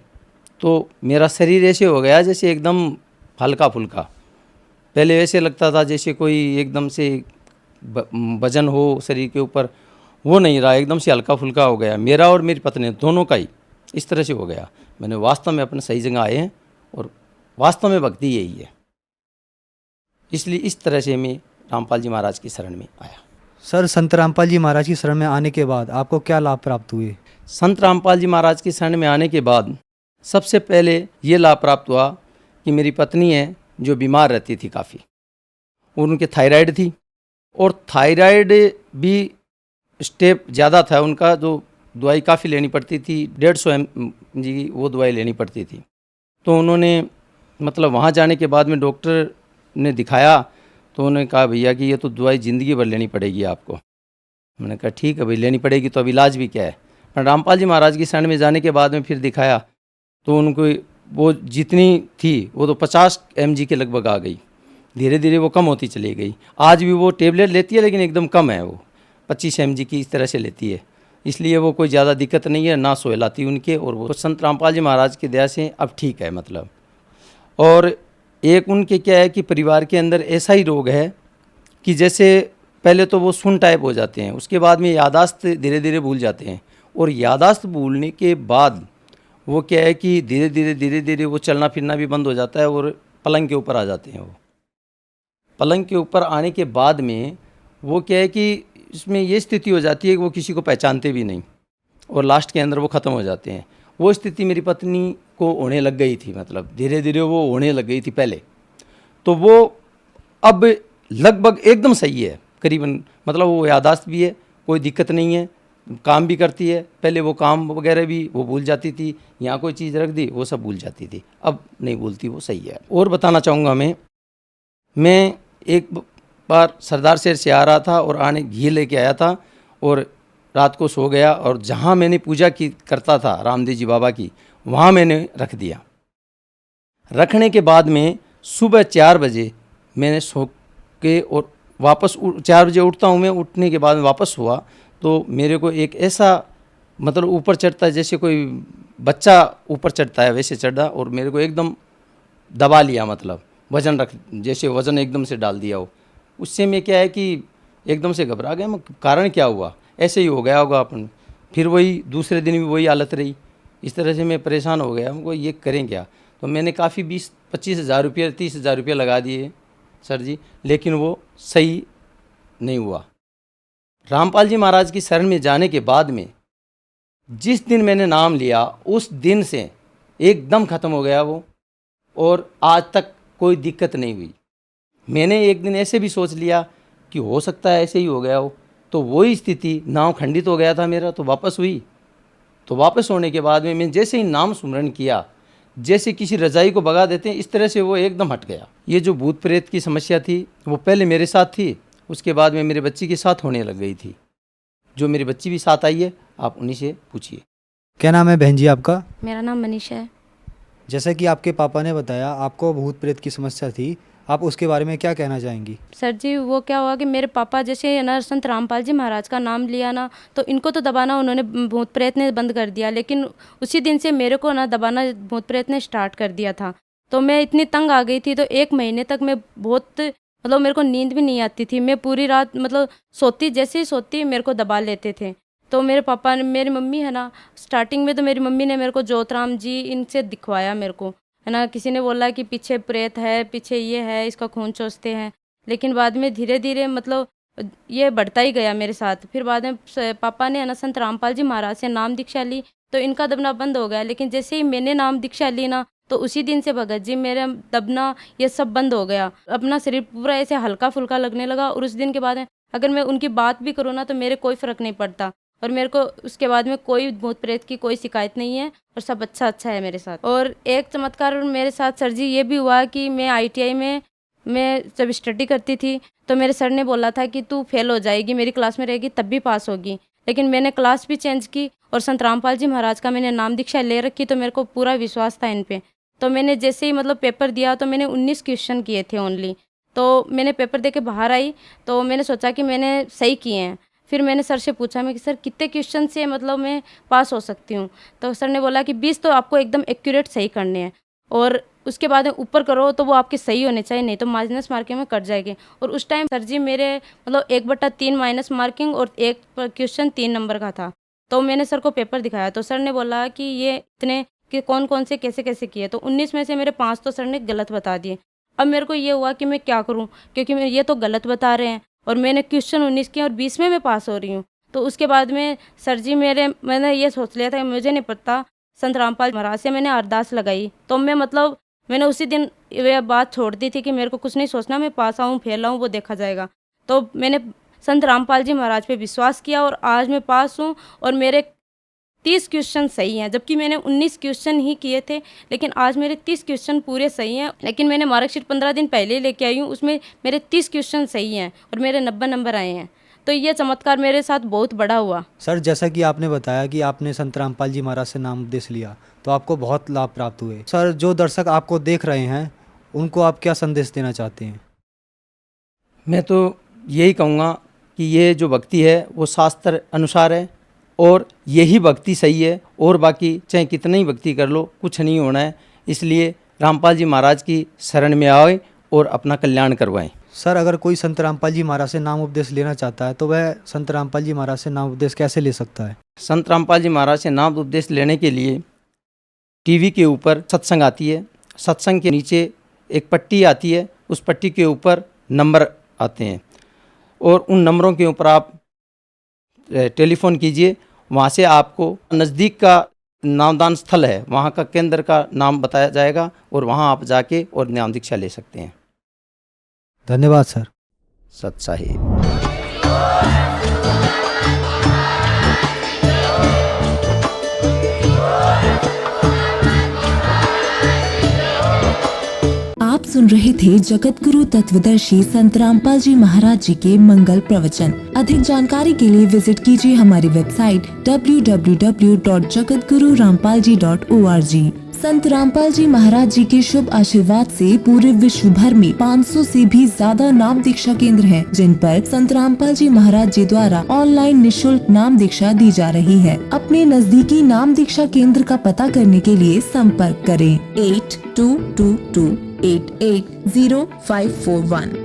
तो मेरा शरीर ऐसे हो गया जैसे एकदम हल्का फुल्का। पहले ऐसे लगता था जैसे कोई एकदम से वजन हो शरीर के ऊपर, वो नहीं रहा, एकदम से हल्का फुल्का हो गया। मेरा और मेरी पत्नी दोनों का ही इस तरह से हो गया। मैंने वास्तव में अपने सही जगह आए हैं और वास्तव में भक्ति यही है। इसलिए इस तरह से मैं रामपाल जी महाराज की शरण में आया। सर, संत रामपाल जी महाराज की शरण में आने के बाद आपको क्या लाभ प्राप्त हुए? संत रामपाल जी महाराज की शरण में आने के बाद सबसे पहले ये लाभ प्राप्त हुआ कि मेरी पत्नी है जो बीमार रहती थी काफ़ी, और उनके थायराइड थी, और थायराइड भी स्टेप ज़्यादा था उनका, जो दवाई काफ़ी लेनी पड़ती थी, 150 mg की वो दवाई लेनी पड़ती थी। तो उन्होंने मतलब वहाँ जाने के बाद में डॉक्टर ने दिखाया, तो उन्होंने कहा भैया कि ये तो दवाई ज़िंदगी भर लेनी पड़ेगी आपको। मैंने कहा ठीक है भाई, लेनी पड़ेगी तो अब इलाज भी क्या है। पर रामपाल जी महाराज की शरण में जाने के बाद में फिर दिखाया तो उनको वो जितनी थी वो तो 50 mg के लगभग आ गई। धीरे धीरे वो कम होती चली गई। आज भी वो टेबलेट लेती है लेकिन एकदम कम है, वो 25 mg की इस तरह से लेती है। इसलिए वो कोई ज़्यादा दिक्कत नहीं है, ना सोहलाती उनके, और वो संत रामपाल जी महाराज की दया से अब ठीक है मतलब। और एक उनके क्या है कि परिवार के अंदर ऐसा ही रोग है कि जैसे पहले तो वो सुन टाइप हो जाते हैं, उसके बाद में यादाश्त धीरे धीरे भूल जाते हैं, और यादाश्त भूलने के बाद वो क्या है कि धीरे धीरे वो चलना फिरना भी बंद हो जाता है और पलंग के ऊपर आ जाते हैं। वो पलंग के ऊपर आने के बाद में वो क्या है कि इसमें ये स्थिति हो जाती है कि वो किसी को पहचानते भी नहीं, और लास्ट के अंदर वो ख़त्म हो जाते हैं। वो स्थिति मेरी पत्नी को होने लग गई थी, मतलब धीरे धीरे वो होने लग गई थी पहले। तो वो अब लगभग एकदम सही है करीबन, मतलब वो यादाश्त भी है, कोई दिक्कत नहीं है, काम भी करती है। पहले वो काम वगैरह भी वो भूल जाती थी, यहाँ कोई चीज़ रख दी वो सब भूल जाती थी, अब नहीं भूलती, वो सही है। और बताना चाहूँगा मैं एक बार सरदार शहर से आ रहा था और आने घी लेके आया था, और रात को सो गया, और जहाँ मैंने पूजा की करता था रामदेव जी बाबा की, वहाँ मैंने रख दिया। रखने के बाद में सुबह 4 बजे मैंने सो के और वापस 4 बजे उठता हूँ मैं, उठने के बाद में वापस हुआ तो मेरे को एक ऐसा मतलब ऊपर चढ़ता है जैसे कोई बच्चा ऊपर चढ़ता है वैसे चढ़ा, और मेरे को एकदम दबा लिया, मतलब वज़न रख जैसे वज़न एकदम से डाल दिया हो। उससे मैं क्या है कि एकदम से घबरा गया, मैं कारण क्या हुआ, ऐसे ही हो गया होगा अपन। फिर वही दूसरे दिन भी वही हालत रही, इस तरह से मैं परेशान हो गया, हमको ये करें क्या। तो मैंने काफ़ी 20-25 हज़ार रुपये 30 हज़ार रुपये लगा दिए सर जी, लेकिन वो सही नहीं हुआ। रामपाल जी महाराज की शरण में जाने के बाद में जिस दिन मैंने नाम लिया उस दिन से एकदम ख़त्म हो गया वो, और आज तक कोई दिक्कत नहीं हुई। मैंने एक दिन ऐसे भी सोच लिया कि हो सकता है ऐसे ही हो गया हो, तो वही स्थिति, नाम खंडित हो गया था मेरा, तो वापस हुई। तो वापस होने के बाद में मैं जैसे ही नाम सुमरण किया, जैसे किसी रजाई को भगा देते हैं इस तरह से वो एकदम हट गया। ये जो भूत प्रेत की समस्या थी वो पहले मेरे साथ थी, उसके बाद में मेरे बच्ची के साथ होने लग गई थी। जो मेरी बच्ची भी साथ आई है, आप उन्हीं से पूछिए। क्या नाम है बहन जी आपका? मेरा नाम मनीषा है। जैसा कि आपके पापा ने बताया आपको भूत प्रेत की समस्या थी, आप उसके बारे में क्या कहना चाहेंगी? सर जी, वो क्या हुआ कि मेरे पापा जैसे ना संत रामपाल जी महाराज का नाम लिया ना, तो इनको तो दबाना उन्होंने भूत प्रेत ने बंद कर दिया, लेकिन उसी दिन से मेरे को ना दबाना भूत प्रेत ने स्टार्ट कर दिया था। तो मैं इतनी तंग आ गई थी, तो 1 महीने तक मैं बहुत, मतलब मेरे को नींद भी नहीं आती थी। मैं पूरी रात मतलब सोती, जैसे ही सोती मेरे को दबा लेते थे। तो मेरे पापा ने, मेरी मम्मी है ना, स्टार्टिंग में तो मेरी मम्मी ने मेरे को ज्योतराम जी इनसे दिखवाया मेरे को, है ना। किसी ने बोला कि पीछे प्रेत है, पीछे ये है, इसका खून चूसते हैं, लेकिन बाद में धीरे धीरे मतलब ये बढ़ता ही गया मेरे साथ। फिर बाद में पापा ने है ना संत रामपाल जी महाराज से नाम दीक्षा ली, तो इनका दबना बंद हो गया। लेकिन जैसे ही मैंने नाम दीक्षा ली ना, तो उसी दिन से भगत जी मेरा दबना ये सब बंद हो गया। अपना शरीर पूरा ऐसे हल्का फुल्का लगने लगा, और उस दिन के बाद में अगर मैं उनकी बात भी करूँ ना, तो मेरे कोई फ़र्क नहीं पड़ता, और मेरे को उसके बाद में कोई भूत प्रेत की कोई शिकायत नहीं है, और सब अच्छा है मेरे साथ। और एक चमत्कार मेरे साथ सर जी ये भी हुआ कि मैं ITI में मैं जब स्टडी करती थी, तो मेरे सर ने बोला था कि तू फेल हो जाएगी, मेरी क्लास में रहेगी तब भी पास होगी। लेकिन मैंने क्लास भी चेंज की, और संत रामपाल जी महाराज का मैंने नाम दीक्षा ले रखी, तो मेरे को पूरा विश्वास था इन पर। तो मैंने जैसे ही मतलब पेपर दिया, तो मैंने 19 क्वेश्चन किए थे ओनली। तो मैंने पेपर दे के बाहर आई, तो मैंने सोचा कि मैंने सही किए हैं। फिर मैंने सर से पूछा मैं कि सर कितने क्वेश्चन से मतलब मैं पास हो सकती हूँ? तो सर ने बोला कि 20 तो आपको एकदम एक्यूरेट सही करने हैं, और उसके बाद ऊपर करो तो वो आपके सही होने चाहिए, नहीं तो माइनस मार्किंग में कट जाएगी। और उस टाइम सर जी मेरे मतलब 1/3 माइनस मार्किंग और 1 क्वेश्चन 3 नंबर का था। तो मैंने सर को पेपर दिखाया, तो सर ने बोला कि ये इतने कि कौन कौन से कैसे कैसे किए। तो 19 में से मेरे 5 तो सर ने गलत बता दिए। अब मेरे को ये हुआ कि मैं क्या करूँ, क्योंकि मैं ये तो गलत बता रहे हैं, और मैंने क्वेश्चन 19 किया और 20 में मैं पास हो रही हूँ। तो उसके बाद में सर जी मैंने ये सोच लिया था कि मुझे नहीं पता, संत रामपाल महाराज से मैंने अरदास लगाई। तो मैंने उसी दिन ये बात छोड़ दी थी कि मेरे को कुछ नहीं सोचना, मैं पास आऊँ फेल आऊँ वो देखा जाएगा। तो मैंने संत रामपाल जी महाराज पे विश्वास किया, और आज मैं पास हूँ, और मेरे 30 क्वेश्चन सही हैं, जबकि मैंने 19 क्वेश्चन ही किए थे, लेकिन आज मेरे 30 क्वेश्चन पूरे सही हैं। लेकिन मैंने मार्कशीट 15 दिन पहले लेके आई हूँ, उसमें मेरे 30 क्वेश्चन सही हैं, और मेरे 90 नंबर आए हैं। तो ये चमत्कार मेरे साथ बहुत बड़ा हुआ। सर, जैसा कि आपने बताया कि आपने संत रामपाल जी महाराज से नाम उपदेश लिया, तो आपको बहुत लाभ प्राप्त हुए। सर, जो दर्शक आपको देख रहे हैं उनको आप क्या संदेश देना चाहते हैं? मैं तो यही कहूँगा कि ये जो भक्ति है वो शास्त्र अनुसार है, और यही भक्ति सही है, और बाकी चाहे कितना ही भक्ति कर लो कुछ नहीं होना है। इसलिए रामपाल जी महाराज की शरण में आए और अपना कल्याण करवाएं। सर, अगर कोई संत रामपाल जी महाराज से नाम उपदेश लेना चाहता है, तो वह संत रामपाल जी महाराज से नाम उपदेश कैसे ले सकता है? संत रामपाल जी महाराज से नाम उपदेश लेने के लिए टीवी के ऊपर सत्संग आती है, सत्संग के नीचे एक पट्टी आती है, उस पट्टी के ऊपर नंबर आते हैं, और उन नंबरों के ऊपर आप टेलीफोन कीजिए। वहाँ से आपको नज़दीक का नामदान स्थल है, वहाँ का केंद्र का नाम बताया जाएगा, और वहाँ आप जाके और नाम दीक्षा ले सकते हैं। धन्यवाद सर। सत साहिब। आप सुन रहे थे जगत गुरु तत्वदर्शी संत रामपाल जी महाराज जी के मंगल प्रवचन। अधिक जानकारी के लिए विजिट कीजिए हमारी वेबसाइट www.jagatgururampalji.org। संत रामपाल जी महाराज जी के शुभ आशीर्वाद से पूरे विश्व भर में 500 से भी ज्यादा नाम दीक्षा केंद्र हैं, जिन पर संत रामपाल जी महाराज जी द्वारा ऑनलाइन निशुल्क नाम दीक्षा दी जा रही है। अपने नजदीकी नाम दीक्षा केंद्र का पता करने के लिए संपर्क करें 8222880541।